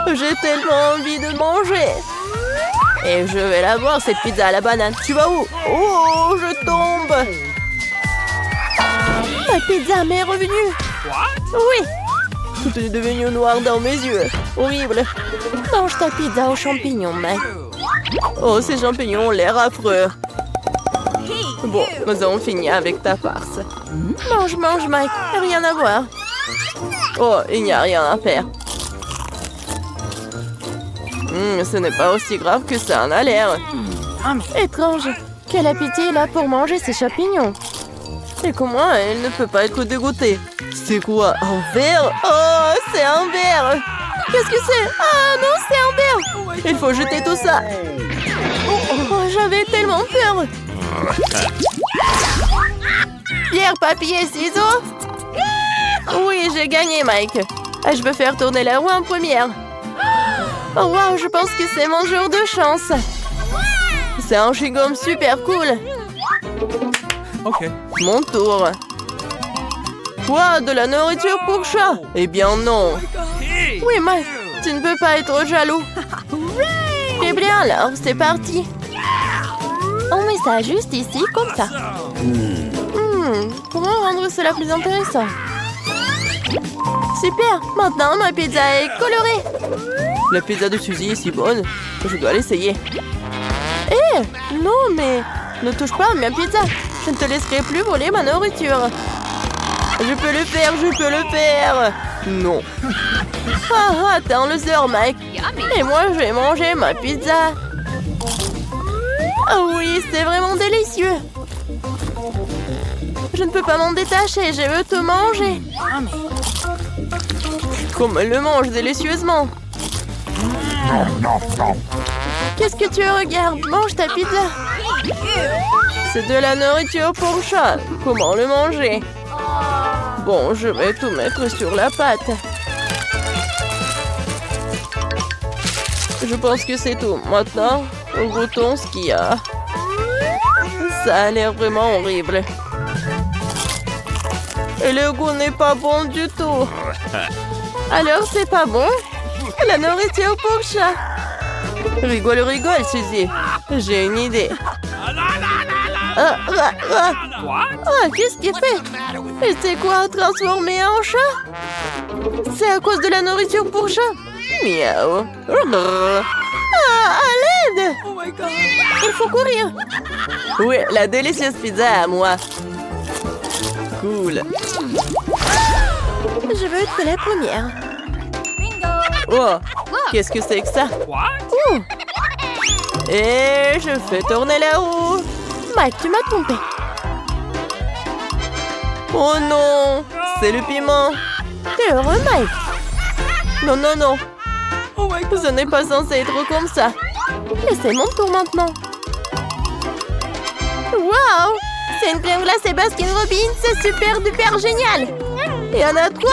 J'ai tellement envie de manger. Et je vais la voir, cette pizza à la banane. Tu vas où? Oh, je tombe. Ma pizza m'est revenue. Oui. Tout est devenu noir dans mes yeux. Horrible. Mange ta pizza aux champignons, Mike. Oh, ces champignons ont l'air affreux. Bon, nous avons fini avec ta farce. Mange, mange, Mike. Rien à voir. Oh, il n'y a rien à faire. Ce n'est pas aussi grave que ça en a l'air. Étrange. Quel appétit il a pour manger ces champignons. Et comment elle ne peut pas être dégoûtée? C'est quoi? Un verre? Oh, c'est un verre! Qu'est-ce que c'est? Ah non, c'est un verre! Il faut jeter tout ça! Oh, j'avais tellement peur! Pierre, papier, ciseaux? Oui, j'ai gagné, Mike. Je veux faire tourner la roue en première. Oh wow, je pense que c'est mon jour de chance. C'est un chewing-gum super cool. Okay. Mon tour. Quoi, de la nourriture pour chat? Eh bien non. Oui, Mike, tu ne peux pas être jaloux. Eh bien alors, c'est parti. On met ça juste ici, comme ça. Comment rendre cela plus intéressant? Super, maintenant ma pizza est colorée. La pizza de Suzy est si bonne, je dois l'essayer. Eh, non mais, ne touche pas à ma pizza. Je ne te laisserai plus voler ma nourriture. Je peux le faire, je peux le faire. Non. Ah, attends le sort, Mike. Et moi, je vais manger ma pizza. Oh oui, c'est vraiment délicieux. Je ne peux pas m'en détacher, je veux te manger. Comme elle le mange délicieusement. Qu'est-ce que tu regardes? Mange ta pizza. C'est de la nourriture pour chat. Comment le manger? Bon, je vais tout mettre sur la pâte. Je pense que c'est tout. Maintenant, goûtons ce qu'il y a. Ça a l'air vraiment horrible. Et le goût n'est pas bon du tout. Alors, c'est pas bon? La nourriture pour chat. Rigole, rigole, Suzy. J'ai une idée. Qu'est-ce qu'il fait? Et c'est quoi, transformé en chat? C'est à cause de la nourriture pour chat? Miaou. À l'aide! Il faut courir. Oui, la délicieuse pizza à moi. Cool. Je veux être la première. Oh, qu'est-ce que c'est que ça? What? Et je fais tourner la roue. Mike, tu m'as trompé. Oh non, c'est le piment. T'es heureux, Mike? Non, non, non. Ce n'est pas censé être comme ça. Et c'est mon tour maintenant. Waouh! C'est une crème glacée Baskin Robbins, c'est super duper génial! Il y en a 3!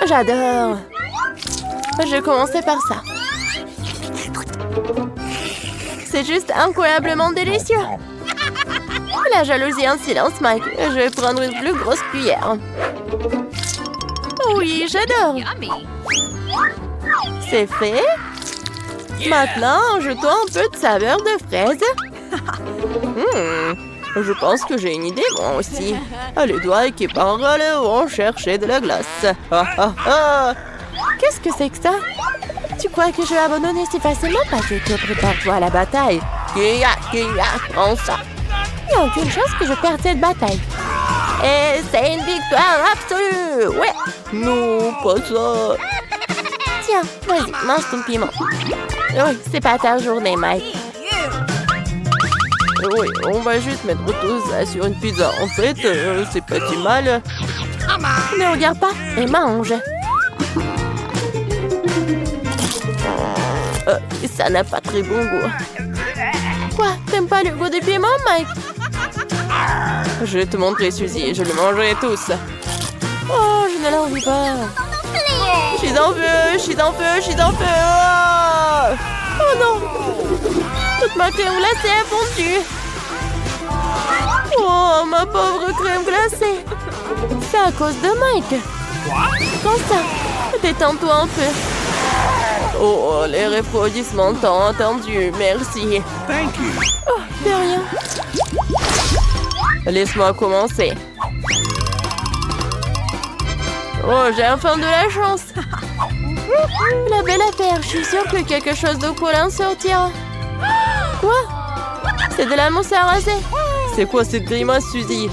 J'adore. Je vais commencer par ça. C'est juste incroyablement délicieux. La jalousie en silence, Mike. Je vais prendre une plus grosse cuillère. Oui, j'adore. C'est fait. Maintenant, ajoutons un peu de saveur de fraise. Je pense que j'ai une idée, moi aussi. Les doigts qui parlent vont chercher de la glace. Qu'est-ce que c'est que ça? Tu crois que je vais abandonner si facilement, Paquito? Prépare-toi à la bataille. Kia, prends ça. Il n'y a aucune chance que je perde cette bataille. Et c'est une victoire absolue. Ouais. Non, pas ça. Tiens, vas-y, mange ton piment. Oui, c'est pas ta journée, Mike. Oui, on va juste mettre tout ça sur une pizza. En fait, c'est pas si mal. Ne regarde pas et mange. Ça n'a pas très bon goût. Quoi? T'aimes pas le goût du piment, Mike? Je vais te montrer, Suzy. Je le mangerai tous. Oh, je ne l'envie pas. Je suis en feu, je suis en feu, je suis en feu. Oh, Oh non! Toute ma crème glacée est fondue. Oh, ma pauvre crème glacée. C'est à cause de Mike. Comme ça, détends-toi un peu. Oh, les refroidissements tant attendus. Merci. Thank you. Oh, de rien. Laisse-moi commencer. Oh, j'ai enfin de la chance. La belle affaire, je suis sûre que quelque chose de collant sortira. Quoi? C'est de la mousse à raser. C'est quoi cette grimace, Suzy?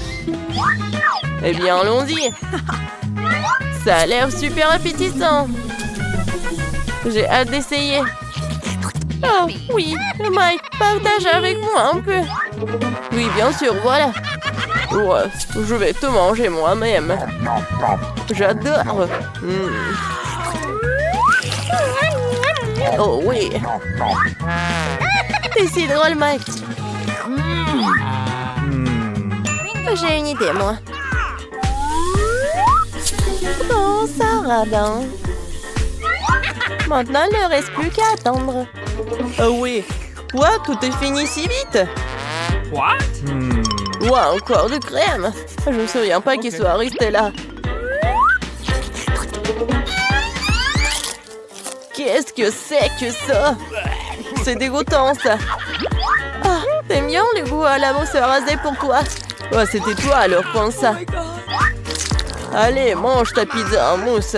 Eh bien, allons-y. Ça a l'air super appétissant. J'ai hâte d'essayer. Oh, oui, Mike, partage avec moi un peu. Oui, bien sûr, voilà. Ouais, je vais te manger moi-même. J'adore. Oh oui. C'est si drôle, Mike. J'ai une idée, moi. Oh, ça radin. Maintenant, il ne reste plus qu'à attendre. Ah oui. Quoi? Tout est fini si vite? What? Ouah, encore de crème. Je me souviens pas qu'il soit resté là. Qu'est-ce que c'est que ça? C'est dégoûtant, ça. Ah, t'aimes bien le goût à la mousse à raser pour toi? Ouais, c'était toi alors, prends ça. Allez, mange ta pizza en mousse.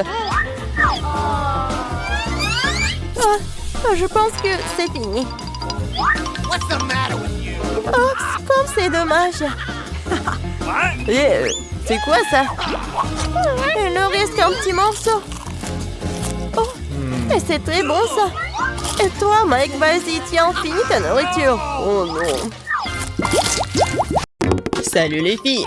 Ah, je pense que c'est fini. What's the matter with you? Oh, comme c'est dommage. C'est quoi ça? Il ne reste qu'un petit morceau. Oh, mais c'est très bon ça. Et toi, Mike, vas-y, tiens, finis ta nourriture. Oh non. Salut les filles.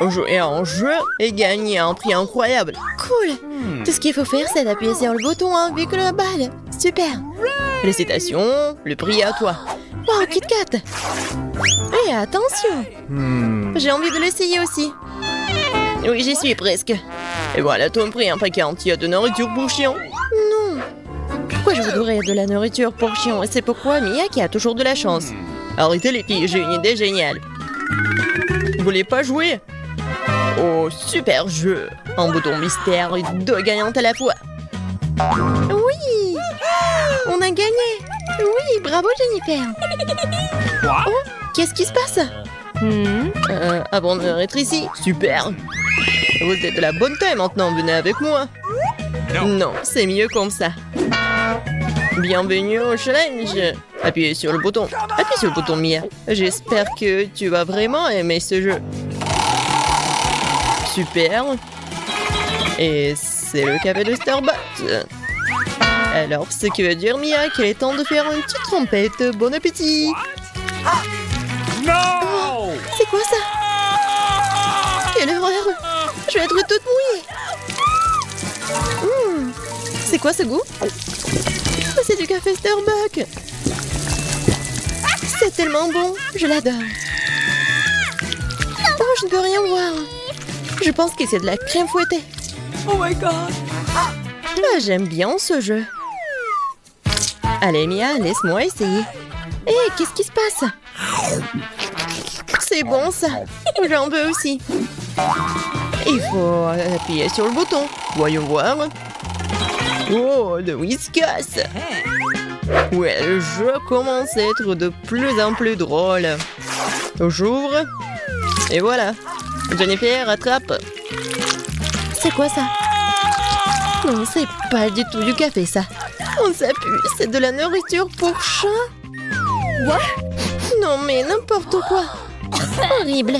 Jouer à un jeu et gagner un prix incroyable. Cool. Tout ce qu'il faut faire, c'est d'appuyer sur le bouton avec la balle. Super. Félicitations, le prix est à toi. Wow, Kit Kat. Et attention. J'ai envie de l'essayer aussi. Oui, j'y suis presque. Et voilà ton prix, un paquet entier de nourriture pour chien. Non. Pourquoi je voudrais de la nourriture pour chien? Et c'est pourquoi Mia qui a toujours de la chance. Arrêtez les filles, j'ai une idée géniale. Vous voulez pas jouer? Oh, super jeu. Un bouton mystère et 2 gagnantes à la fois. Oui. On a gagné. Oui, bravo Jennifer. What? Oh, qu'est-ce qui se passe? Avant de être ici. Super. Vous êtes de la bonne taille maintenant, venez avec moi. Non, c'est mieux comme ça. Bienvenue au challenge. Appuyez sur le bouton. Appuie sur le bouton, Mia. J'espère que tu vas vraiment aimer ce jeu. Super. Et c'est le café de Starbucks. Alors, ce qui veut dire, Mia, qu'il est temps de faire une petite trompette. Bon appétit. No! C'est quoi ça? Quelle horreur! Je vais être toute mouillée. C'est quoi ce goût? C'est du café Starbucks. C'est tellement bon, je l'adore. Oh, je ne peux rien voir. Je pense que c'est de la crème fouettée. Oh my god. Ah, j'aime bien ce jeu. Allez, Mia, laisse-moi essayer. Hé, qu'est-ce qui se passe? C'est bon ça. J'en veux aussi. Il faut appuyer sur le bouton. Voyons voir. Oh, le Whiskas. Ouais, le jeu commence à être de plus en plus drôle. J'ouvre. Et voilà. Jennifer, attrape. C'est quoi ça? Non, c'est pas du tout du café ça. On s'appuie, c'est de la nourriture pour chat. What? Non mais n'importe quoi. Horrible.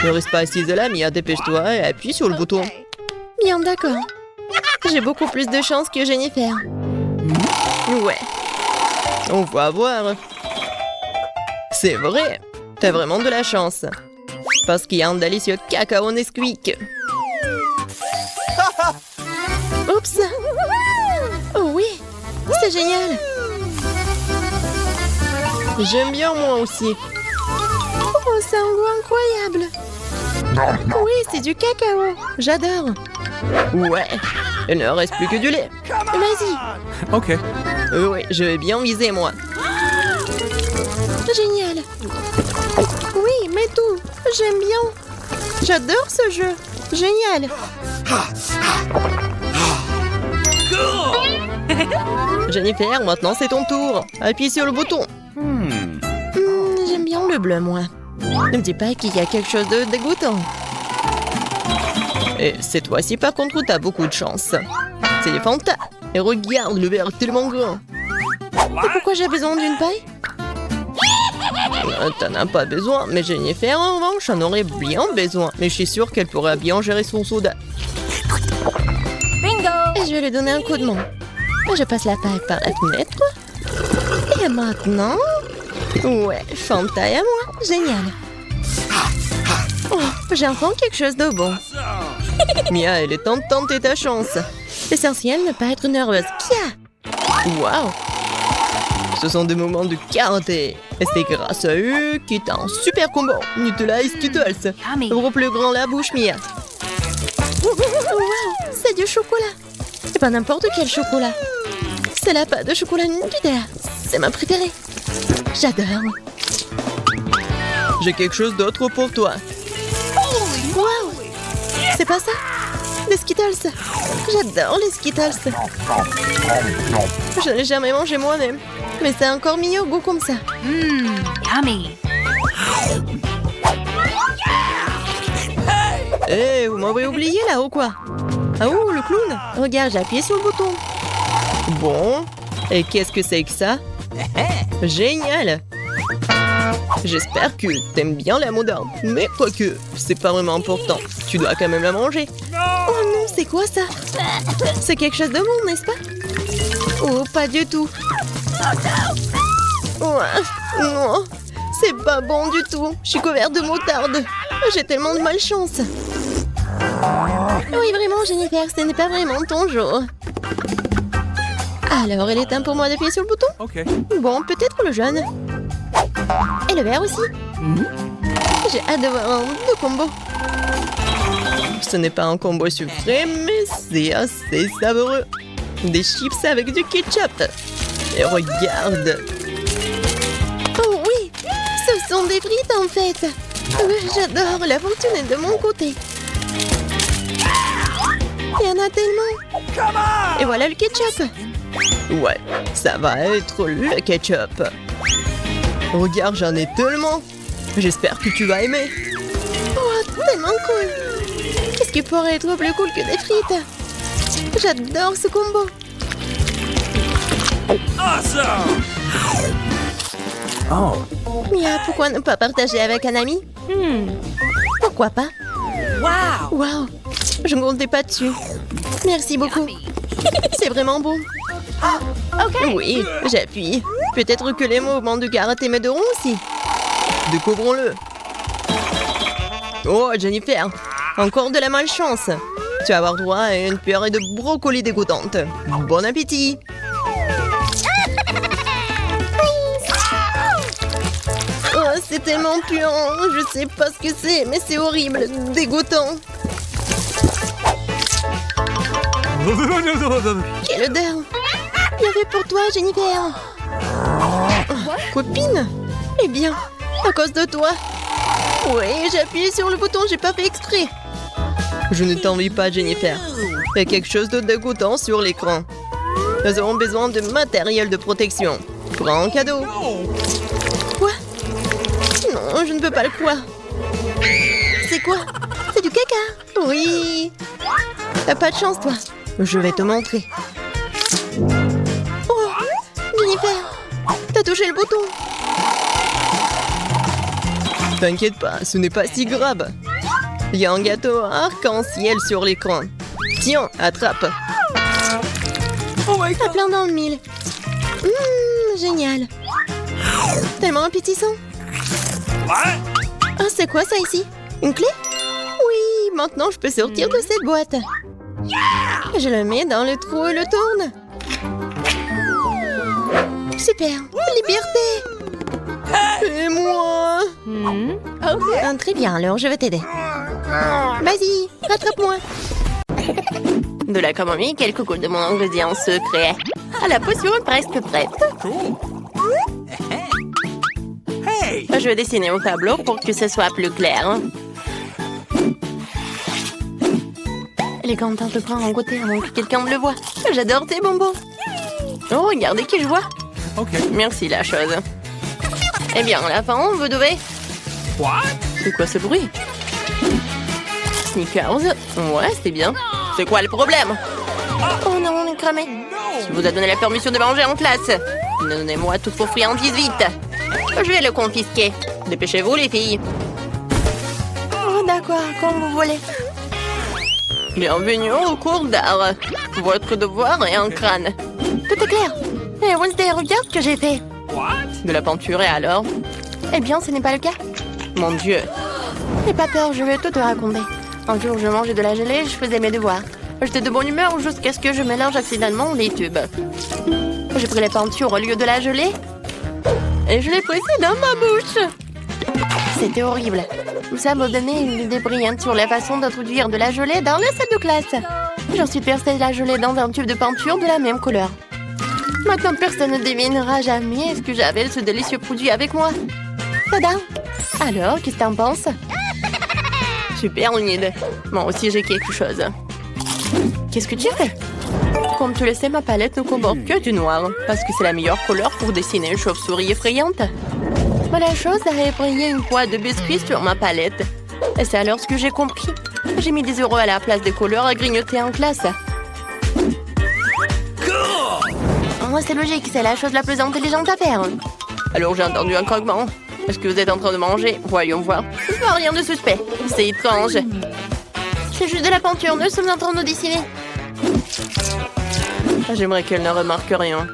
Ne reste pas assise là, Mia, dépêche-toi et appuie sur le bouton. Bien, d'accord. J'ai beaucoup plus de chance que Jennifer. Ouais. On va voir. C'est vrai. T'as vraiment de la chance. Parce qu'il y a un délicieux cacao Nesquik. Oups. Oh oui, c'est génial. J'aime bien moi aussi. Oh, c'est un goût incroyable. Oui, c'est du cacao. J'adore. Ouais. Il ne reste plus que du lait. Vas-y. Okay. Oui, je vais bien viser moi. Génial. Oui, mais tout. J'aime bien. J'adore ce jeu. Génial. Jennifer, maintenant c'est ton tour. Appuie sur le bouton. J'aime bien le bleu, moi. Ne me dis pas qu'il y a quelque chose de dégoûtant. Et cette fois-ci, par contre, t'as beaucoup de chance. C'est des Fanta. Et regarde, le verre est tellement grand. Et pourquoi j'ai besoin d'une paille? T'en as pas besoin, mais Jennifer, en revanche, en aurait bien besoin. Mais je suis sûre qu'elle pourrait bien gérer son soda. Et je vais lui donner un coup de main. Je passe la paille par la fenêtre. Et maintenant... Ouais, Fanta et à moi. Génial. Oh, j'ai enfin quelque chose de bon. Mia, il est temps de tenter ta chance. L'essentiel, ne pas être nerveuse. Pia! Waouh! Ce sont des moments de karaté. Et c'est grâce à eux qu'il t'a un super combo. Nutella et Skittles. Yummy. Ouvre plus grand la bouche, Mia. Wow, c'est du chocolat. C'est pas n'importe quel chocolat. C'est la pâte de chocolat Nutella. C'est ma préférée. J'adore. J'ai quelque chose d'autre pour toi. Wow! C'est pas ça? Des Skittles. J'adore les Skittles. Je n'ai jamais mangé moi-même. Mais c'est encore mieux au goût comme ça. Yummy. Eh, vous m'avez oublié là ou quoi? Ah ouh, le clown. Regarde, j'ai appuyé sur le bouton. Bon. Et qu'est-ce que c'est que ça? Génial! J'espère que t'aimes bien la moutarde. Mais quoique, c'est pas vraiment important. Tu dois quand même la manger. Oh non, c'est quoi ça? C'est quelque chose de bon, n'est-ce pas? Oh, pas du tout. Ouais, non, c'est pas bon du tout. Je suis couverte de moutarde. J'ai tellement de malchance. Oui, vraiment, Jennifer, ce n'est pas vraiment ton jour. Alors, il est temps pour moi d'appuyer sur le bouton? Okay. Bon, peut-être le jaune. Et le vert aussi. J'ai hâte de voir un deux combos. Ce n'est pas un combo sucré, mais c'est assez savoureux. Des chips avec du ketchup. Et regarde. Oh oui, ce sont des frites en fait. J'adore, la fortune est de mon côté. Il y en a tellement. Et voilà le ketchup. Ouais, ça va être le ketchup. Regarde, j'en ai tellement. J'espère que tu vas aimer. Oh, tellement cool. Qu'est-ce qui pourrait être plus cool que des frites? J'adore ce combo. Awesome! Oh. Mia, pourquoi ne pas partager avec un ami? Pourquoi pas? Wow. Waouh, je ne comptais pas dessus. Merci beaucoup. C'est vraiment bon. Oui, j'appuie. Peut-être que les mouvements de karaté m'aideront aussi. Découvrons-le. Oh, Jennifer, encore de la malchance. Tu vas avoir droit à une purée de brocoli dégoûtante. Bon appétit. Oh, c'est tellement puant. Je sais pas ce que c'est, mais c'est horrible, dégoûtant. Quelle odeur. Bienvenue pour toi, Jennifer. Copine? Eh bien, à cause de toi. Oui, j'ai appuyé sur le bouton, j'ai pas fait exprès. Je ne t'envie pas, Jennifer. Il y a quelque chose de dégoûtant sur l'écran. Nous aurons besoin de matériel de protection. Grand cadeau. Quoi? Non, je ne peux pas le croire. C'est quoi? C'est du caca. Oui. T'as pas de chance, toi. Je vais te montrer. Oh, Jennifer, t'as touché le bouton. T'inquiète pas, ce n'est pas si grave. Il y a un gâteau arc-en-ciel sur l'écran. Tiens, attrape. À plein dans le mille. Génial. Tellement appétissant. Ah, c'est quoi ça ici? Une clé? Oui, maintenant je peux sortir de cette boîte. Je le mets dans le trou et le tourne. Super, liberté. Et moi? Très bien, alors je vais t'aider. Vas-y, rattrape-moi. De la camomille, quelques gouttes de mon ingrédient secret. Ah, la potion est presque prête. Hey! Je vais dessiner au tableau pour que ce soit plus clair. Les contents de prendre en côté avant que quelqu'un me le voie. J'adore tes bonbons. Oh, regardez qui je vois. OK. Merci, la chose. Eh bien, à la fin, vous devez... What? C'est quoi ce bruit? Snickers? Ouais, c'est bien. C'est quoi le problème? Oh non, on est cramé. Je vous ai donné la permission de manger en classe. Donnez-moi toutes vos friandises vite. Je vais le confisquer. Dépêchez-vous, les filles. Oh, d'accord, comme vous voulez. Bienvenue au cours d'art. Votre devoir est un crâne. Tout est clair. Et Wednesday, regarde ce que j'ai fait. De la peinture et alors? Eh bien, ce n'est pas le cas. Mon Dieu. N'aie pas peur, je vais tout te raconter. Un jour, je mangeais de la gelée et je faisais mes devoirs. J'étais de bonne humeur jusqu'à ce que je mélange accidentellement les tubes. J'ai pris la peinture au lieu de la gelée et je l'ai pressée dans ma bouche. C'était horrible. Ça m'a donné une idée brillante sur la façon d'introduire de la gelée dans la salle de classe. J'ensuite versé la gelée dans un tube de peinture de la même couleur. Maintenant, personne ne devinera jamais ce que j'avais ce délicieux produit avec moi. Tada! Alors, qu'est-ce que t'en penses? Super, Nid. Moi aussi, j'ai quelque chose. Qu'est-ce que tu fais? Comme tu le sais, ma palette ne comporte que du noir, parce que c'est la meilleure couleur pour dessiner une chauve-souris effrayante. Mais la chose a effrayé une boîte de biscuits sur ma palette. Et c'est alors ce que j'ai compris. J'ai mis des euros à la place des couleurs à grignoter en classe. Oh, c'est logique, c'est la chose la plus intelligente à faire. Alors j'ai entendu un croquement. Est-ce que vous êtes en train de manger? Voyons voir. Je vois rien de suspect. C'est étrange. C'est juste de la peinture, nous sommes en train de dessiner. J'aimerais qu'elle ne remarque rien.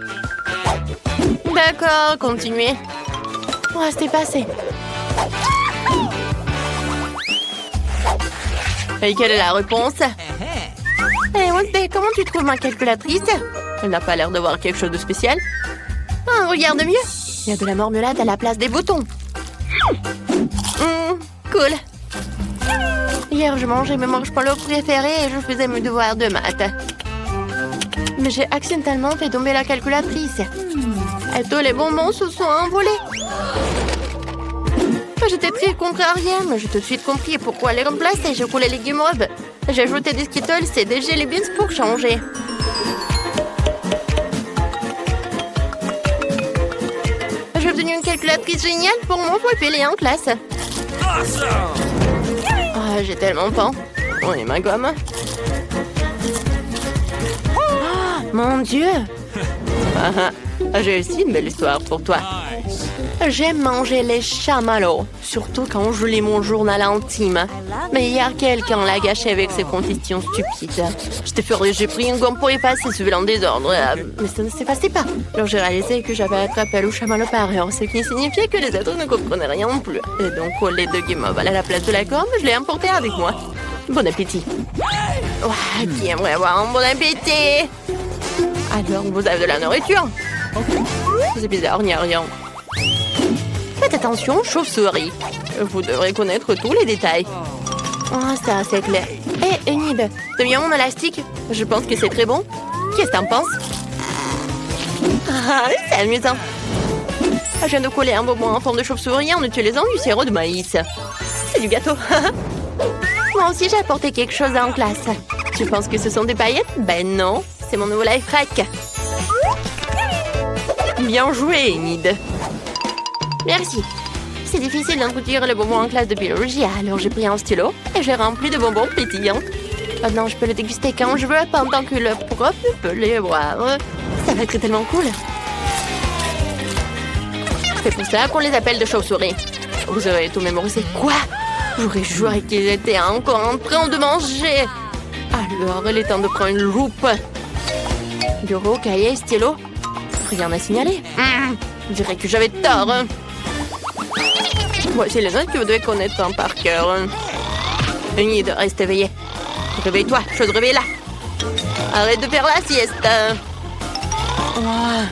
D'accord, continuez. Oh, c'est passé. Et quelle est la réponse? Eh, Wednesday, comment tu trouves ma calculatrice? Elle n'a pas l'air de voir quelque chose de spécial. Ah, regarde mieux. Il y a de la marmelade à la place des boutons. Cool. Hier, je mangeais mes marshmallows préférés et je faisais mes devoirs de maths. Mais j'ai accidentellement fait tomber la calculatrice. Et tous les bonbons se sont envolés. J'étais très contrariée, mais j'ai tout de suite compris pourquoi les remplacer. J'ai coulé les légumes. J'ai ajouté des Skittles et des Jelly Beans pour changer. J'ai obtenu une calculatrice géniale pour mon poupée en classe. Oh, j'ai tellement faim. Oh, et ma gomme. Oh, mon Dieu. J'ai aussi une belle histoire pour toi. J'aime manger les chamallows, surtout quand je lis mon journal intime. Mais hier, quelqu'un l'a gâché avec ses conditions stupides. J'étais furieuse, j'ai pris une gomme pour effacer ce vilain désordre, mais ça ne s'effaçait pas. Alors j'ai réalisé que j'avais attrapé le chamallow par erreur, ce qui signifiait que les autres ne comprenaient rien non plus. Et donc, au lieu de guimauve à la place de la gomme, je l'ai emporté avec moi. Bon appétit. Ouah, qui aimerait avoir un bon appétit? Alors, vous avez de la nourriture? C'est bizarre, il n'y a rien. Faites attention, chauve-souris. Vous devrez connaître tous les détails. Oh, ça, c'est clair. Hé, Enid, t'as bien mon élastique? Je pense que c'est très bon. Qu'est-ce que t'en penses? Ah, c'est amusant. Je viens de coller un bonbon en forme de chauve-souris en utilisant du sirop de maïs. C'est du gâteau. Moi aussi, j'ai apporté quelque chose en classe. Tu penses que ce sont des paillettes? Ben non, c'est mon nouveau life hack. Bien joué, Enid. Merci. C'est difficile d'introduire le bonbon en classe de biologie, alors j'ai pris un stylo et j'ai rempli de bonbons pétillants. Maintenant, je peux le déguster quand je veux, pendant que le prof peut les boire. Ça va être tellement cool. C'est pour ça qu'on les appelle de chauves-souris. Vous aurez tout mémorisé. Quoi? J'aurais juré qu'ils étaient encore en train de manger. Alors, il est temps de prendre une loupe. Bureau, cahier, stylo. Rien à signaler. Je dirais que j'avais tort. Voici les notes que vous devez connaître par cœur. Enid, reste éveillé. Réveille-toi, je te réveille là. Arrête de faire la sieste. Oh.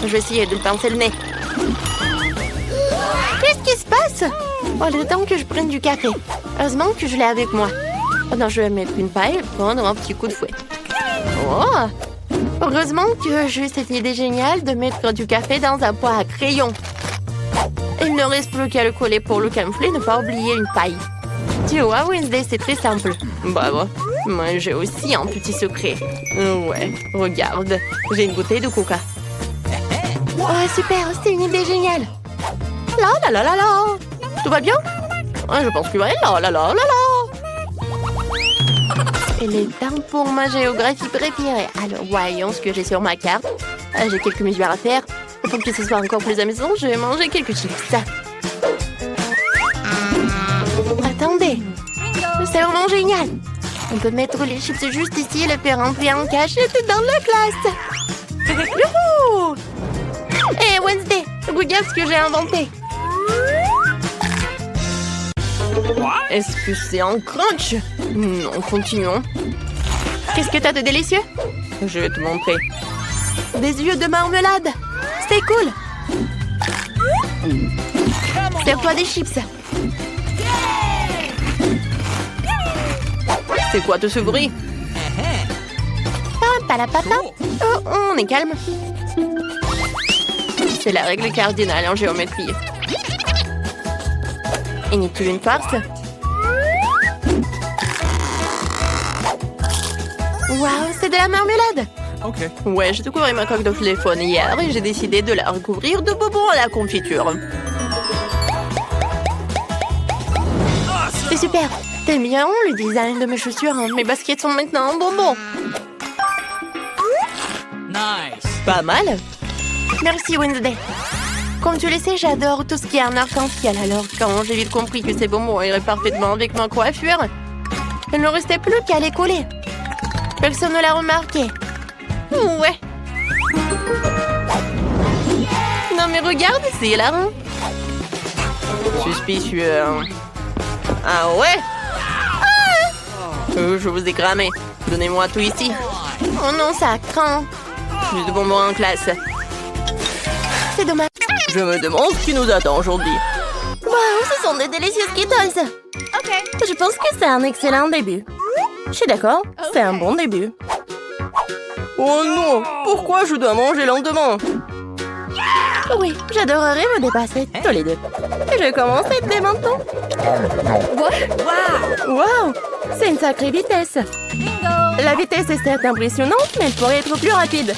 Je vais essayer de le pincer le nez. Qu'est-ce qui se passe? Oh, il est temps que je prenne du café. Heureusement que je l'ai avec moi. Maintenant, je vais mettre une paille et prendre un petit coup de fouet. Oh! Heureusement que j'ai eu cette idée géniale de mettre du café dans un pot à crayon. Il ne reste plus qu'à le coller pour le camoufler et ne pas oublier une paille. Tu vois, Wednesday, c'est très simple. Bravo. Moi, j'ai aussi un petit secret. Ouais, regarde. J'ai une bouteille de coca. Oh, super, c'est une idée géniale. La la la la la. Tout va bien? Je pense que oui. La la la la la. Il est temps pour ma géographie préférée. Alors, voyons ce que j'ai sur ma carte. J'ai quelques mesures à faire. Pour que ce soit encore plus amusant, je vais manger quelques chips. Attendez. C'est vraiment génial. On peut mettre les chips juste ici et le faire rentrer en cachette dans la classe. Youhou! Hey Wednesday, regarde ce que j'ai inventé. Est-ce que c'est un crunch? Non, continuons. Qu'est-ce que t'as de délicieux? Je vais te montrer. Des yeux de marmelade. C'est cool. Serre-toi des chips. C'est quoi tout ce bruit? Oh, on est calme. C'est la règle cardinale en géométrie. Inutile une farce. Waouh, c'est de la marmelade. Okay. Ouais, j'ai découvert ma coque de téléphone hier et j'ai décidé de la recouvrir de bonbons à la confiture. C'est super. T'aimes bien le design de mes chaussures? Mes baskets sont maintenant en bonbons. Nice. Pas mal. Merci Wednesday. Comme tu le sais, j'adore tout ce qui est en arc-en-ciel. Alors, quand j'ai vite compris que ces bonbons iraient parfaitement avec ma coiffure, il ne restait plus qu'à les coller. Personne ne l'a remarqué. Ouais. Non mais regarde, c'est là. Suspicieux. Ah ouais? Je vous ai cramé. Donnez-moi tout ici. Oh non, ça craint. Plus de bonbons en classe. C'est dommage. Je me demande ce qui nous attend aujourd'hui. Waouh, ce sont des délicieux Skittles. Je pense que c'est un excellent début. Je suis d'accord, c'est un bon début. Oh non, pourquoi je dois manger lentement? Oui, j'adorerais me dépasser tous les deux. Je vais commencer dès maintenant. Wow, c'est une sacrée vitesse. La vitesse est certes impressionnante, mais elle pourrait être plus rapide.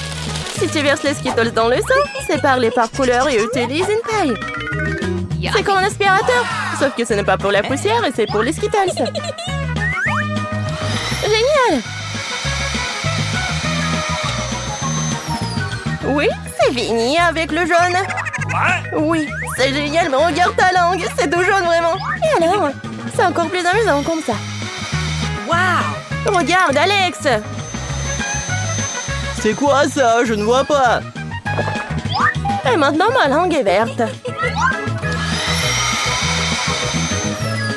Si tu verses les Skittles dans le sang, sépare-les par couleur et utilise une paille. C'est comme un aspirateur, sauf que ce n'est pas pour la poussière et c'est pour les Skittles. Génial! Oui, c'est fini avec le jaune. Oui, c'est génial, mais regarde ta langue, c'est tout jaune vraiment. Et alors? C'est encore plus amusant comme ça. Wow! Regarde, Alex! C'est quoi ça? Je ne vois pas. Et maintenant, ma langue est verte.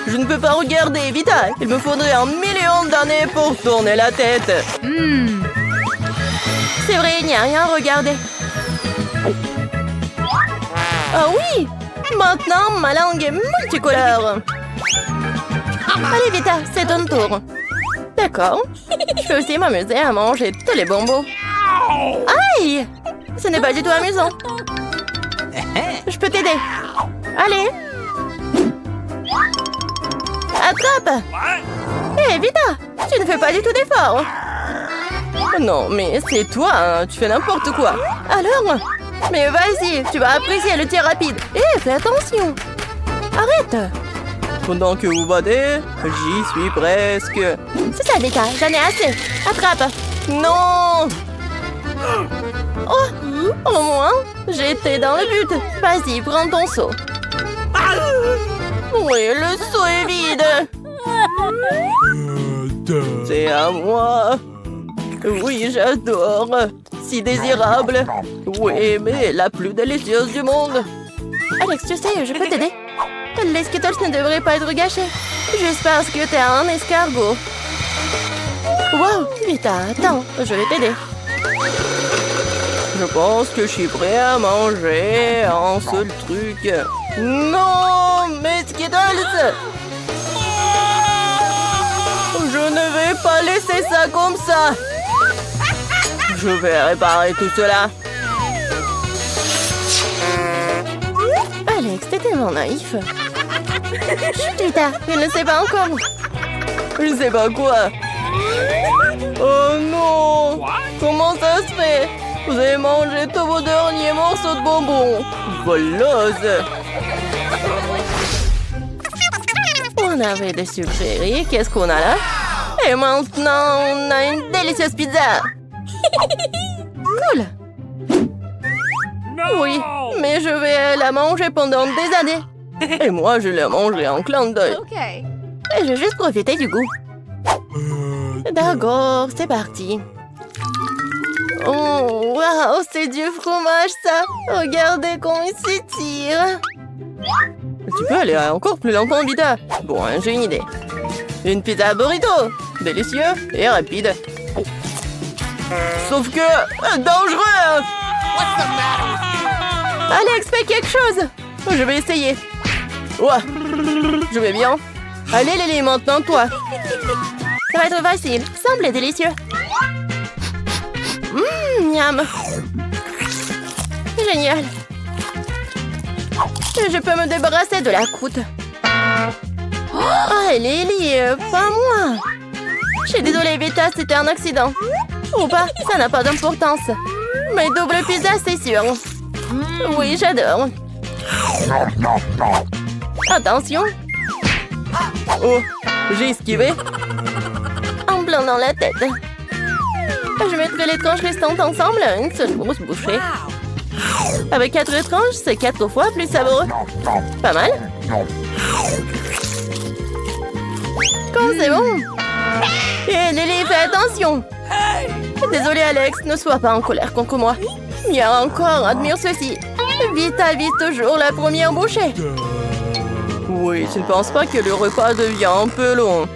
Je ne peux pas regarder, vite. Il me faudrait 1 million d'années pour tourner la tête. C'est vrai, il n'y a rien à regarder. Ah oui! Maintenant, ma langue est multicolore. Allez, Vita, c'est ton tour. D'accord. Je peux aussi m'amuser à manger tous les bonbons. Aïe! Ce n'est pas du tout amusant. Je peux t'aider. Allez. Attrape! Hé, Vita! Tu ne fais pas du tout d'effort. Non, mais c'est toi, hein. Tu fais n'importe quoi. Alors? Mais vas-y, tu vas apprécier le tir rapide. Hé, fais attention. Arrête. Pendant que vous battez, j'y suis presque. C'est ça, Vita, j'en ai assez. Attrape. Non! Oh, au moins, j'étais dans le but. Vas-y, prends ton seau. Oui, le seau est vide. C'est à moi. Oui, j'adore. Si désirable. Oui, mais la plus délicieuse du monde. Alex, tu sais, je peux t'aider. Les Skittles ne devraient pas être gâchés. Juste parce que t'es un escargot. Wow, Vita, attends, je vais t'aider. Je pense que je suis prêt à manger un seul truc. Non, mes Skittles! Je ne vais pas laisser ça comme ça. Je vais réparer tout cela. Alex, t'es tellement naïf. Chut, Vita, il ne sait pas encore. Je sais pas quoi. Oh non! Comment ça se fait? Vous avez mangé tous vos derniers morceaux de bonbons. Voleuse! On avait des sucreries, qu'est-ce qu'on a là? Et maintenant, on a une délicieuse pizza. Cool. Oui, mais je vais la manger pendant des années. Et moi, je la mangerai en clin d'œil. Je vais juste profiter du goût. D'accord, c'est parti. Oh, waouh, c'est du fromage, ça. Regardez comment il s'étire. Tu peux aller encore plus longtemps, Vita. Bon, j'ai une idée. Une pizza burrito. Délicieux et rapide. Sauf que... dangereux! Alex, fais quelque chose. Je vais essayer. Ouais, je vais bien. Allez, Lily, maintenant, toi. Ça va être facile. Semble délicieux. Miam. Génial. Je peux me débarrasser de la croûte. Oh, Lily, pas moi. Je suis désolée, Vita, c'était un accident. Ou pas, ça n'a pas d'importance. Mais double pizza, c'est sûr. Oui, j'adore. Attention. Oh, j'ai esquivé. En plein dans la tête. Je mettrai les tranches restantes ensemble à une seule grosse bouchée. Avec 4 tranches, c'est 4 fois plus savoureux. Pas mal? Quand c'est bon. Et Lily, fais attention. Désolée, Alex, ne sois pas en colère contre moi. Il y a encore, admire ceci. Vita vise toujours la première bouchée. Oui, tu ne penses pas que le repas devient un peu long?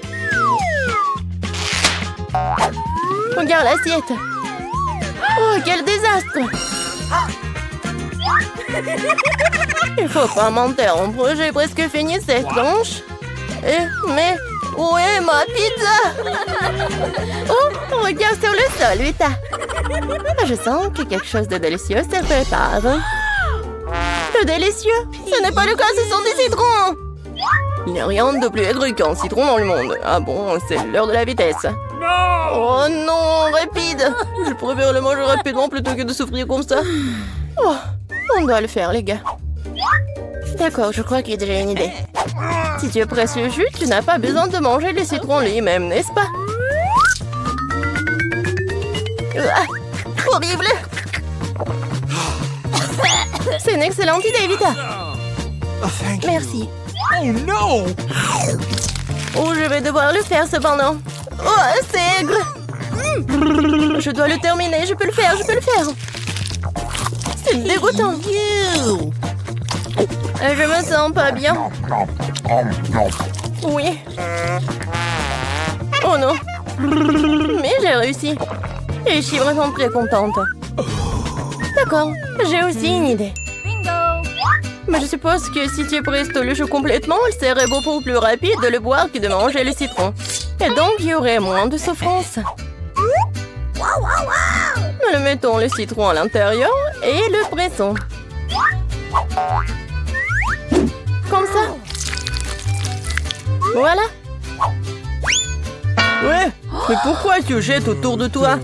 Regarde l'assiette. Oh, quel désastre. Il faut pas m'interrompre, j'ai presque fini cette tranche. Mais où est ma pizza? Oh, regarde sur le sol, Vita. Je sens que quelque chose de délicieux se prépare. Le délicieux? Ce n'est pas le cas, ce sont des citrons. Il n'y a rien de plus aigre qu'un citron dans le monde. Ah bon, c'est l'heure de la vitesse. Oh non, rapide. Je préfère le manger rapidement plutôt que de souffrir comme ça. Oh, on doit le faire, les gars. D'accord, je crois qu'il y a déjà une idée. Si tu presses le jus, tu n'as pas besoin de manger les citrons lui-même, n'est-ce pas? Horrible. C'est une excellente idée, Vita. Merci. Oh no! Oh, je vais devoir le faire cependant. Oh, c'est aigre. Je dois le terminer, je peux le faire, je peux le faire. C'est dégoûtant. Je me sens pas bien. Oui. Oh non. Mais j'ai réussi. Et je suis vraiment très contente. D'accord, j'ai aussi une idée. Mais je suppose que si tu presses le jus complètement, il serait beaucoup plus rapide de le boire que de manger le citron. Et donc, il y aurait moins de souffrance. Nous mettons le citron à l'intérieur et le pressons. Comme ça. Voilà. Ouais, mais pourquoi tu jettes autour de toi?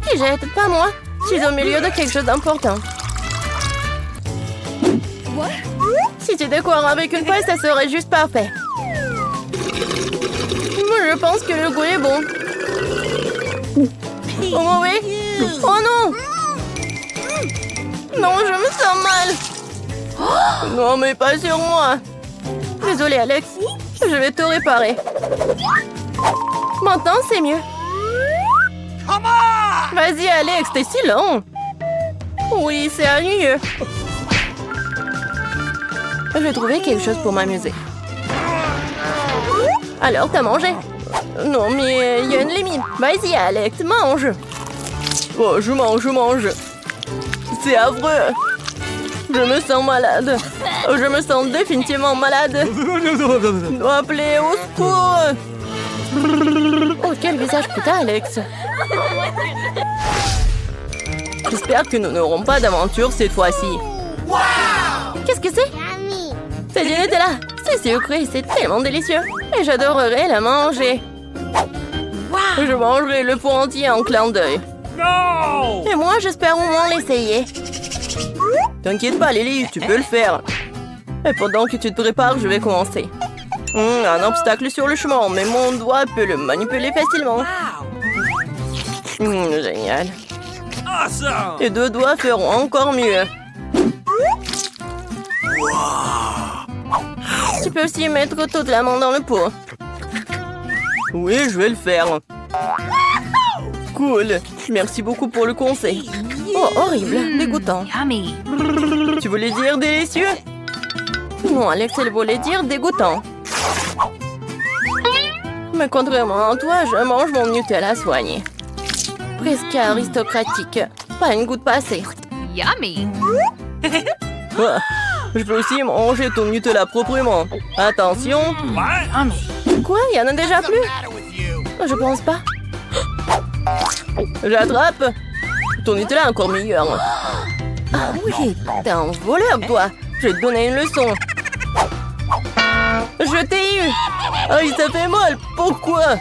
Qui jette, pas moi. Je suis au milieu de quelque chose d'important. Si tu décores avec une feuille, ça serait juste parfait. Moi, je pense que le goût est bon. Oh mauvais. Oh non. Non, je me sens mal. Non, mais pas sur moi. désolée, Alex. Je vais tout réparer. Maintenant, c'est mieux. Come on! Vas-y, Alex, t'es si long. Oui, c'est ennuyeux. Je vais trouver quelque chose pour m'amuser. Alors, t'as mangé? Non, mais il y a une limite. Vas-y, Alex, mange. Oh, je mange. C'est affreux. Je me sens malade. Je me sens définitivement malade. Je dois appeler au secours. Oh, quel visage putain, Alex. J'espère que nous n'aurons pas d'aventure cette fois-ci. Qu'est-ce que c'est? C'est du Nutella. C'est sucré, c'est tellement délicieux. Et j'adorerais la manger. Je mangerai le pot entier en clin d'œil. No! Et moi, j'espère au moins l'essayer. T'inquiète pas, Lily, tu peux le faire. Et pendant que tu te prépares, je vais commencer. Un obstacle sur le chemin, mais mon doigt peut le manipuler facilement. Génial. Awesome! Tes deux doigts feront encore mieux. Tu peux aussi mettre toute la main dans le pot. Oui, je vais le faire. Cool. Merci beaucoup pour le conseil. Oh, horrible. Dégoûtant. Yummy. Tu voulais dire délicieux? Non, Alex, elle voulait dire dégoûtant. Mais contrairement à toi, je mange mon Nutella soigné. Presque aristocratique. Pas une goutte passée. Yummy. Ah, je peux aussi manger ton Nutella proprement. Attention. What? Yummy. Quoi? Il y en a déjà plus? Matter with you? Je pense pas. J'attrape. Ton Nutella est encore meilleur. Ah oui, t'es un voleur, toi. Je vais te donner une leçon. Je t'ai eu. Oh, ça fait mal. Pourquoi?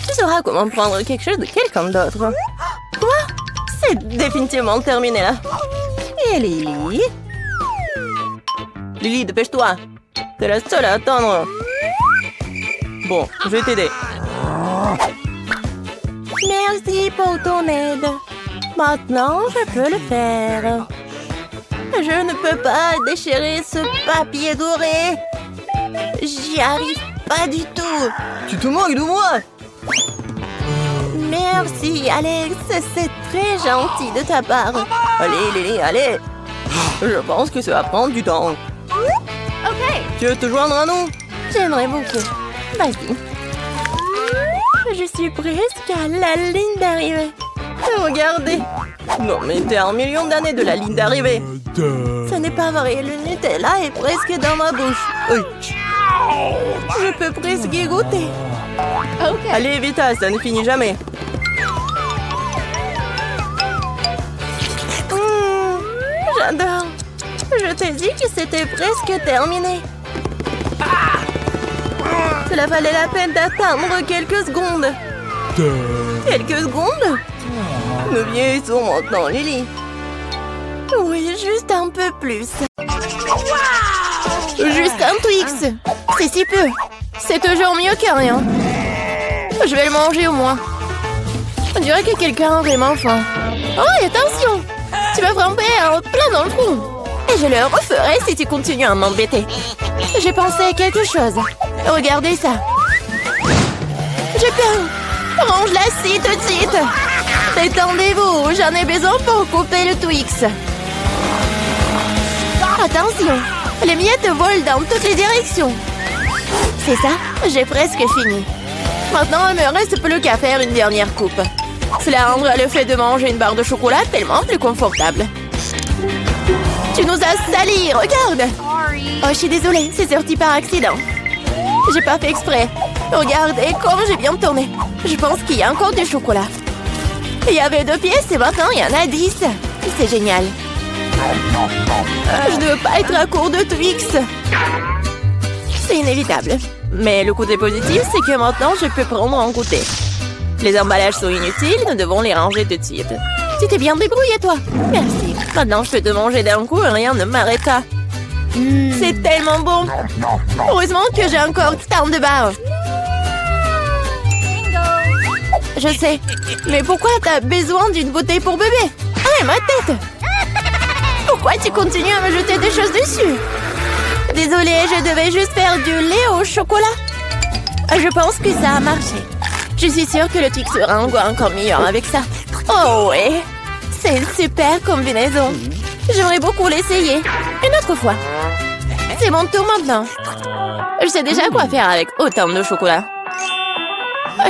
Tu sauras comment prendre quelque chose de quelqu'un d'autre. Quoi? C'est définitivement terminé, là. Et Lily? Lily, dépêche-toi. T'es la seule à attendre. Bon, je vais t'aider. Merci pour ton aide. Maintenant, je peux le faire. Je ne peux pas déchirer ce papier doré. J'y arrive pas du tout. Tu te moques de moi? Merci, Alex. C'est très gentil de ta part. Allez, Lily, allez. Je pense que ça va prendre du temps. Okay. Tu veux te joindre à nous? J'aimerais beaucoup. Vas-y. Je suis presque à la ligne d'arrivée. Regardez. Non, mais t'es à 1 million d'années de la ligne d'arrivée. Ce n'est pas vrai. Le Nutella est presque dans ma bouche. Oui. Je peux presque y goûter. Okay. Allez, vite, ça ne finit jamais. J'adore. Je t'ai dit que c'était presque terminé. Cela valait la peine d'attendre quelques secondes. Quelques secondes? Nous vieillissons maintenant, Lily. Oui, juste un peu plus. Juste un Twix. C'est si peu. C'est toujours mieux que rien. Je vais le manger au moins. On dirait que quelqu'un a vraiment faim. Oh, attention! Tu m'as frappé plein dans le front. Et je le referai si tu continues à m'embêter. J'ai pensé à quelque chose. Regardez ça. J'ai peur. Range-la-ci tout de suite. Détendez-vous, j'en ai besoin pour couper le Twix. Attention, les miettes volent dans toutes les directions. C'est ça, j'ai presque fini. Maintenant, il me reste plus qu'à faire une dernière coupe. Cela rendra le fait de manger une barre de chocolat tellement plus confortable. Tu nous as salis, regarde. Sorry. Oh, je suis désolée, c'est sorti par accident. J'ai pas fait exprès. Regardez comme j'ai bien tourné. Je pense qu'il y a encore du chocolat. Il y avait 2 pièces et maintenant il y en a 10. C'est génial. Je ne veux pas être à court de Twix. C'est inévitable. Mais le côté positif, c'est que maintenant je peux prendre un goûter. Les emballages sont inutiles, nous devons les ranger tout de suite. Tu t'es bien débrouillé, toi. Merci. Maintenant, je peux te manger d'un coup et rien ne m'arrêtera. C'est tellement bon. Heureusement que j'ai encore tant de barres. Je sais. Mais pourquoi t'as besoin d'une bouteille pour bébé? Ah, ma tête! Pourquoi tu continues à me jeter des choses dessus? Désolée, je devais juste faire du lait au chocolat. Je pense que ça a marché. Je suis sûre que le truc sera encore meilleur avec ça. Oh ouais, c'est une super combinaison. J'aimerais beaucoup l'essayer. Une autre fois. C'est mon tour maintenant. Je sais déjà quoi faire avec autant de chocolat.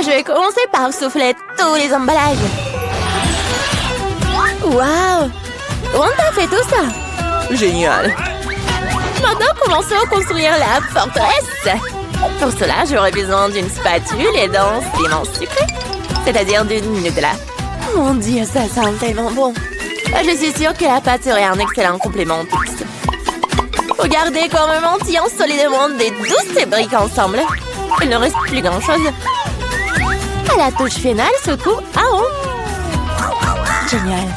Je vais commencer par souffler tous les emballages. Waouh! Comment t'as fait tout ça? Génial! Maintenant, commençons à construire la forteresse. Pour cela, j'aurai besoin d'une spatule et d'un ciment sucré, c'est-à-dire d'une Nutella. Mon Dieu, ça sent tellement bon. Je suis sûre que la pâte serait un excellent complément au mix. Regardez comme mentillant solidement des douces briques ensemble. Il ne reste plus grand-chose. À la touche finale se trouve un haut. Génial.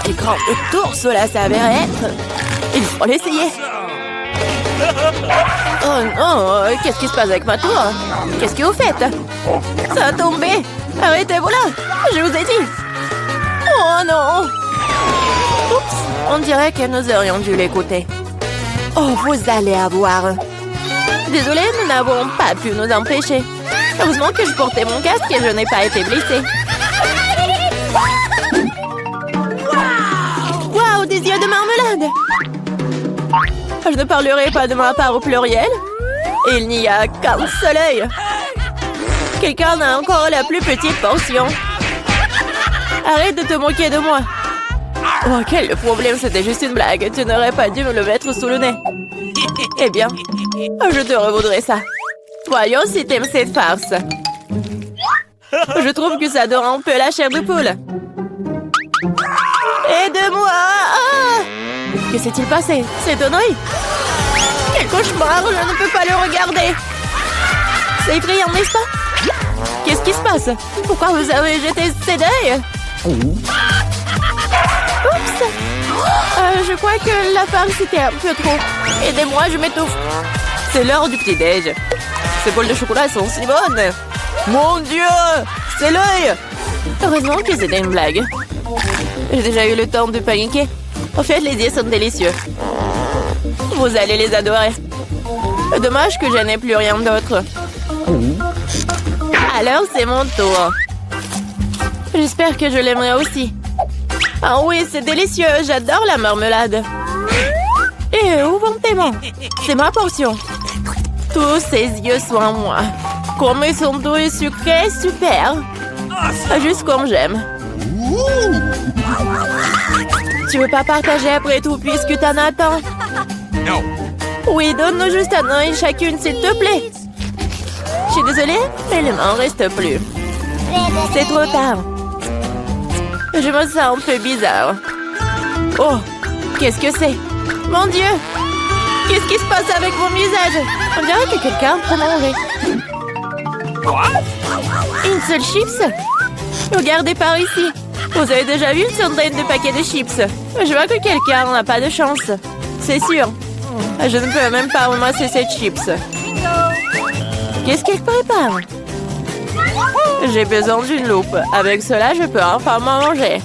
Quel grand tour cela s'avère être. Il faut l'essayer. Oh non, qu'est-ce qui se passe avec ma tour? Qu'est-ce que vous faites? Ça a tombé. Arrêtez-vous là. Je vous ai dit. Oh non. Oups, on dirait que nous aurions dû l'écouter. Oh, vous allez avoir. Désolée, nous n'avons pas pu nous empêcher. Heureusement que je portais mon casque et je n'ai pas été blessée. Waouh, des yeux de marmelade! Je ne parlerai pas de ma part au pluriel. Il n'y a qu'un seul œil. Quelqu'un a encore la plus petite portion. Arrête de te moquer de moi. Oh, quel problème, c'était juste une blague. Tu n'aurais pas dû me le mettre sous le nez. Eh bien, je te revaudrai ça. Voyons si t'aimes cette farce. Je trouve que ça dore un peu la chair de poule. Aide-moi! Ah! Que s'est-il passé? C'est un œil? Quel cauchemar! Je ne peux pas le regarder. C'est effrayant, n'est-ce pas? Qu'est-ce qui se passe? Pourquoi vous avez jeté ces deuils? Oups! Je crois que la farce était un peu trop. Aidez-moi, je m'étouffe. C'est l'heure du petit-déj. Ces bols de chocolat sont si bonnes. Mon Dieu! C'est l'œil! Heureusement que c'était une blague. J'ai déjà eu le temps de paniquer. En fait, les yeux sont délicieux. Vous allez les adorer. Dommage que je n'ai plus rien d'autre. Alors, c'est mon tour. J'espère que je l'aimerai aussi. Ah oui, c'est délicieux. J'adore la marmelade. Et où vont tes mains? C'est ma portion. Tous ces yeux sont à moi. Comme ils sont doux et sucrés, super. Juste comme j'aime. Tu veux pas partager après tout puisque t'en as tant? No. Oui, donne-nous juste un œil chacune, s'il te plaît. Je suis désolée, mais il m'en reste plus. C'est trop tard. Je me sens un peu bizarre. Oh, qu'est-ce que c'est? Mon Dieu! Qu'est-ce qui se passe avec mon visage? On dirait que quelqu'un prend manger. Une seule chips? Regardez par ici. Vous avez déjà vu une centaine de paquets de chips. Je vois que quelqu'un n'a pas de chance. C'est sûr. Je ne peux même pas ramasser cette chips. Qu'est-ce qu'il prépare? J'ai besoin d'une loupe. Avec cela, je peux enfin manger.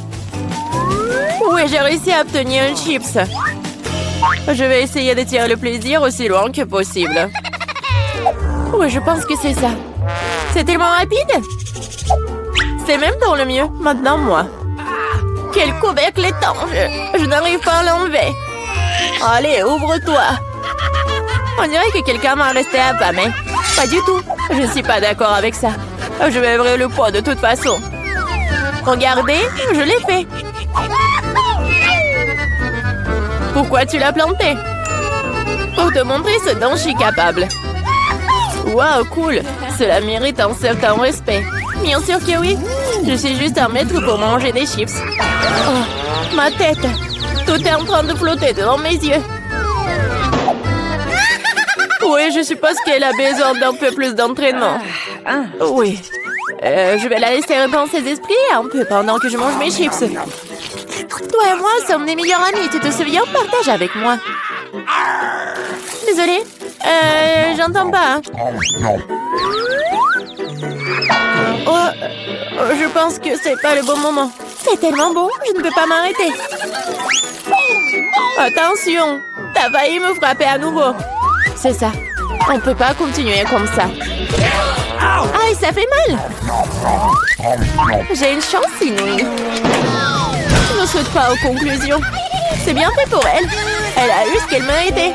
Oui, j'ai réussi à obtenir une chips. Je vais essayer de tirer le plaisir aussi loin que possible. Oui, je pense que c'est ça. C'est tellement rapide. C'est même dans le mieux. Maintenant, moi. Quel couvercle étanche. Je n'arrive pas à l'enlever. Allez, ouvre-toi. On dirait que quelqu'un m'a resté affamé. Pas du tout. Je ne suis pas d'accord avec ça. Je vais ouvrir le pot de toute façon. Regardez, je l'ai fait. Pourquoi tu l'as planté? Pour te montrer ce dont je suis capable. Waouh, cool. Cela mérite un certain respect. Bien sûr que oui. Je suis juste un maître pour manger des chips. Oh, ma tête. Tout est en train de flotter devant mes yeux. Oui, je suppose qu'elle a besoin d'un peu plus d'entraînement. Oui. Je vais la laisser reprendre ses esprits un peu pendant que je mange mes chips. Toi et moi sommes des meilleurs amis, tu te souviens? Partage avec moi. Désolée. J'entends pas. Hein. Oh, je pense que c'est pas le bon moment. C'est tellement bon, je ne peux pas m'arrêter. Attention, t'as failli me frapper à nouveau. C'est ça. On peut pas continuer comme ça. Aïe, ça fait mal. J'ai une chance inouïe. Je ne saute pas aux conclusions. C'est bien fait pour elle. Elle a eu ce qu'elle méritait.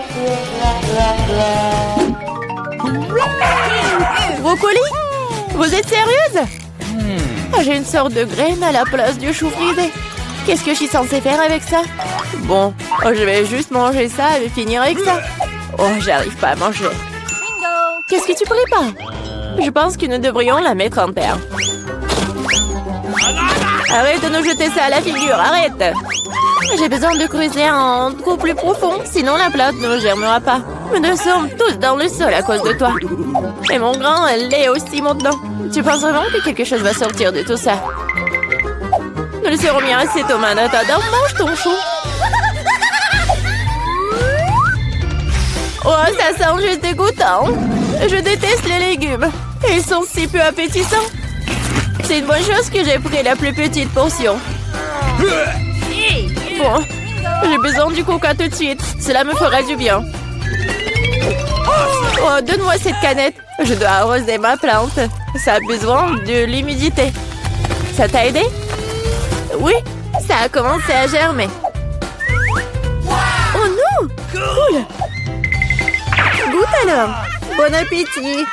Brocoli? Vous êtes sérieuse? J'ai une sorte de graine à la place du chou frisé. Qu'est-ce que je suis censée faire avec ça? Bon, je vais juste manger ça et finir avec ça. Oh, j'arrive pas à manger. Qu'est-ce que tu prépares? Je pense que nous devrions la mettre en terre. Arrête de nous jeter ça à la figure, arrête! J'ai besoin de creuser un trou plus profond, sinon la plante ne germera pas. Nous sommes tous dans le sol à cause de toi. Et mon grand, elle l'est aussi maintenant. Tu penses vraiment que quelque chose va sortir de tout ça? Nous le serons bien assez, Thomas. Attends, mange ton chou. Oh, ça sent juste dégoûtant. Je déteste les légumes. Ils sont si peu appétissants. C'est une bonne chose que j'ai pris la plus petite portion. Bon, j'ai besoin du coca tout de suite. Cela me fera du bien. Oh, donne-moi cette canette. Je dois arroser ma plante. Ça a besoin de l'humidité. Ça t'a aidé? Oui, ça a commencé à germer. Oh non! Cool! Goûte alors! Bon appétit!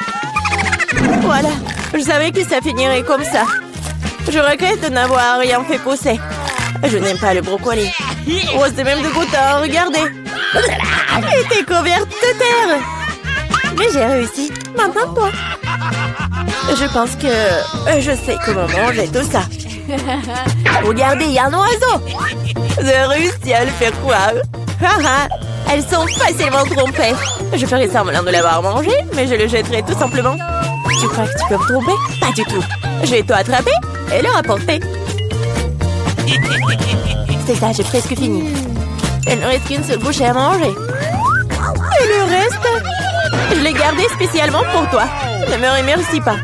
Voilà, je savais que ça finirait comme ça. Je regrette de n'avoir rien fait pousser. Je n'aime pas le brocoli. Oh, c'est même dégoûtant, regardez! Il était couverte de terre! Mais j'ai réussi. Maintenant, toi. Je pense que je sais comment manger tout ça. Regardez, il y a un oiseau. J'ai réussi à le faire croire. Elles sont facilement trompées. Je ferai semblant de l'avoir mangé, mais je le jetterai tout simplement. Tu crois que tu peux me tromper? Pas du tout. Je vais tout attraper et le rapporter. C'est ça, j'ai presque fini. Il ne reste qu'une seule bouchée à manger. Et le reste, je l'ai gardé spécialement pour toi. Ne me remercie pas.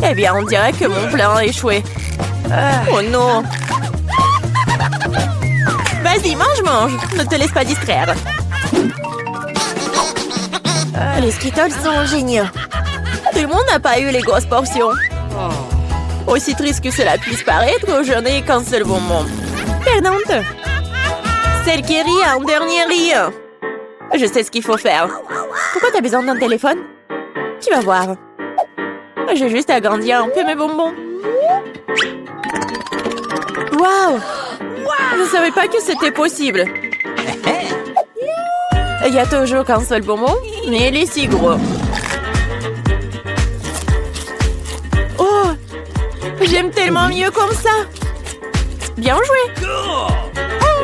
Eh bien, on dirait que mon plan a échoué. Oh non! Vas-y, mange! Ne te laisse pas distraire. Les Skittles sont géniaux. Tout le monde n'a pas eu les grosses portions. Aussi triste que cela puisse paraître, je n'ai qu'un seul bonbon. Perdante. Celle qui rit en dernier rit. Je sais ce qu'il faut faire. Pourquoi t'as besoin d'un téléphone? Tu vas voir. J'ai juste agrandir un peu mes bonbons. Waouh! Je ne savais pas que c'était possible. Il y a toujours qu'un seul bonbon, mais il est si gros. Oh! J'aime tellement mieux comme ça. Bien joué.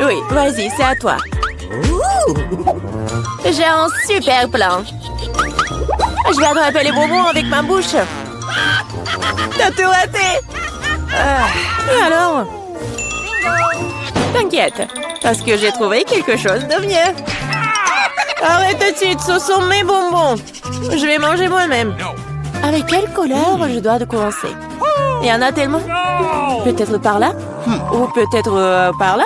Oui, vas-y, c'est à toi. J'ai un super plan. Je vais attraper les bonbons avec ma bouche. T'as tout raté. Et alors? T'inquiète, parce que j'ai trouvé quelque chose de mieux. Arrête tout de suite, ce sont mes bonbons. Je vais manger moi-même. Avec quelle couleur je dois commencer? Il y en a tellement. Peut-être par là? Ou peut-être par là?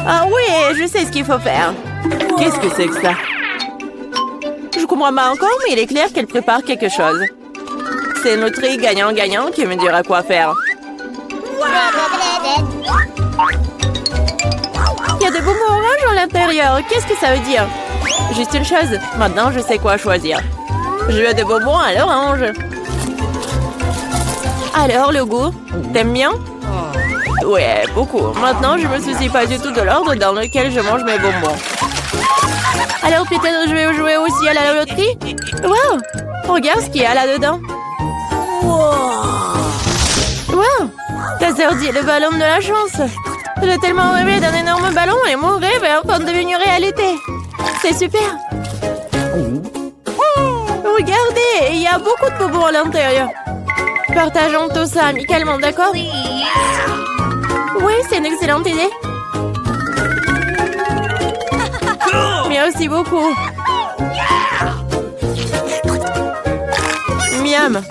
Ah oui, je sais ce qu'il faut faire. Qu'est-ce que c'est que ça? Je comprends pas encore, mais il est clair qu'elle prépare quelque chose. C'est notre gagnant-gagnant qui me dira quoi faire. Il y a des bonbons oranges à l'intérieur. Qu'est-ce que ça veut dire? Juste une chose. Maintenant, je sais quoi choisir. Je veux des bonbons à l'orange. Alors, le goût? T'aimes bien? Ouais, beaucoup. Maintenant, je me soucie pas du tout de l'ordre dans lequel je mange mes bonbons. Alors, peut-être je vais jouer aussi à la loterie? Wow! Regarde ce qu'il y a là-dedans. Wow! T'as sorti le ballon de la chance. J'ai tellement rêvé d'un énorme ballon et mon rêve est en train de devenir réalité. C'est super. Regardez, il y a beaucoup de bonbons à l'intérieur. Partageons tout ça amicalement, d'accord? Oui, c'est une excellente idée. Merci beaucoup. Miam.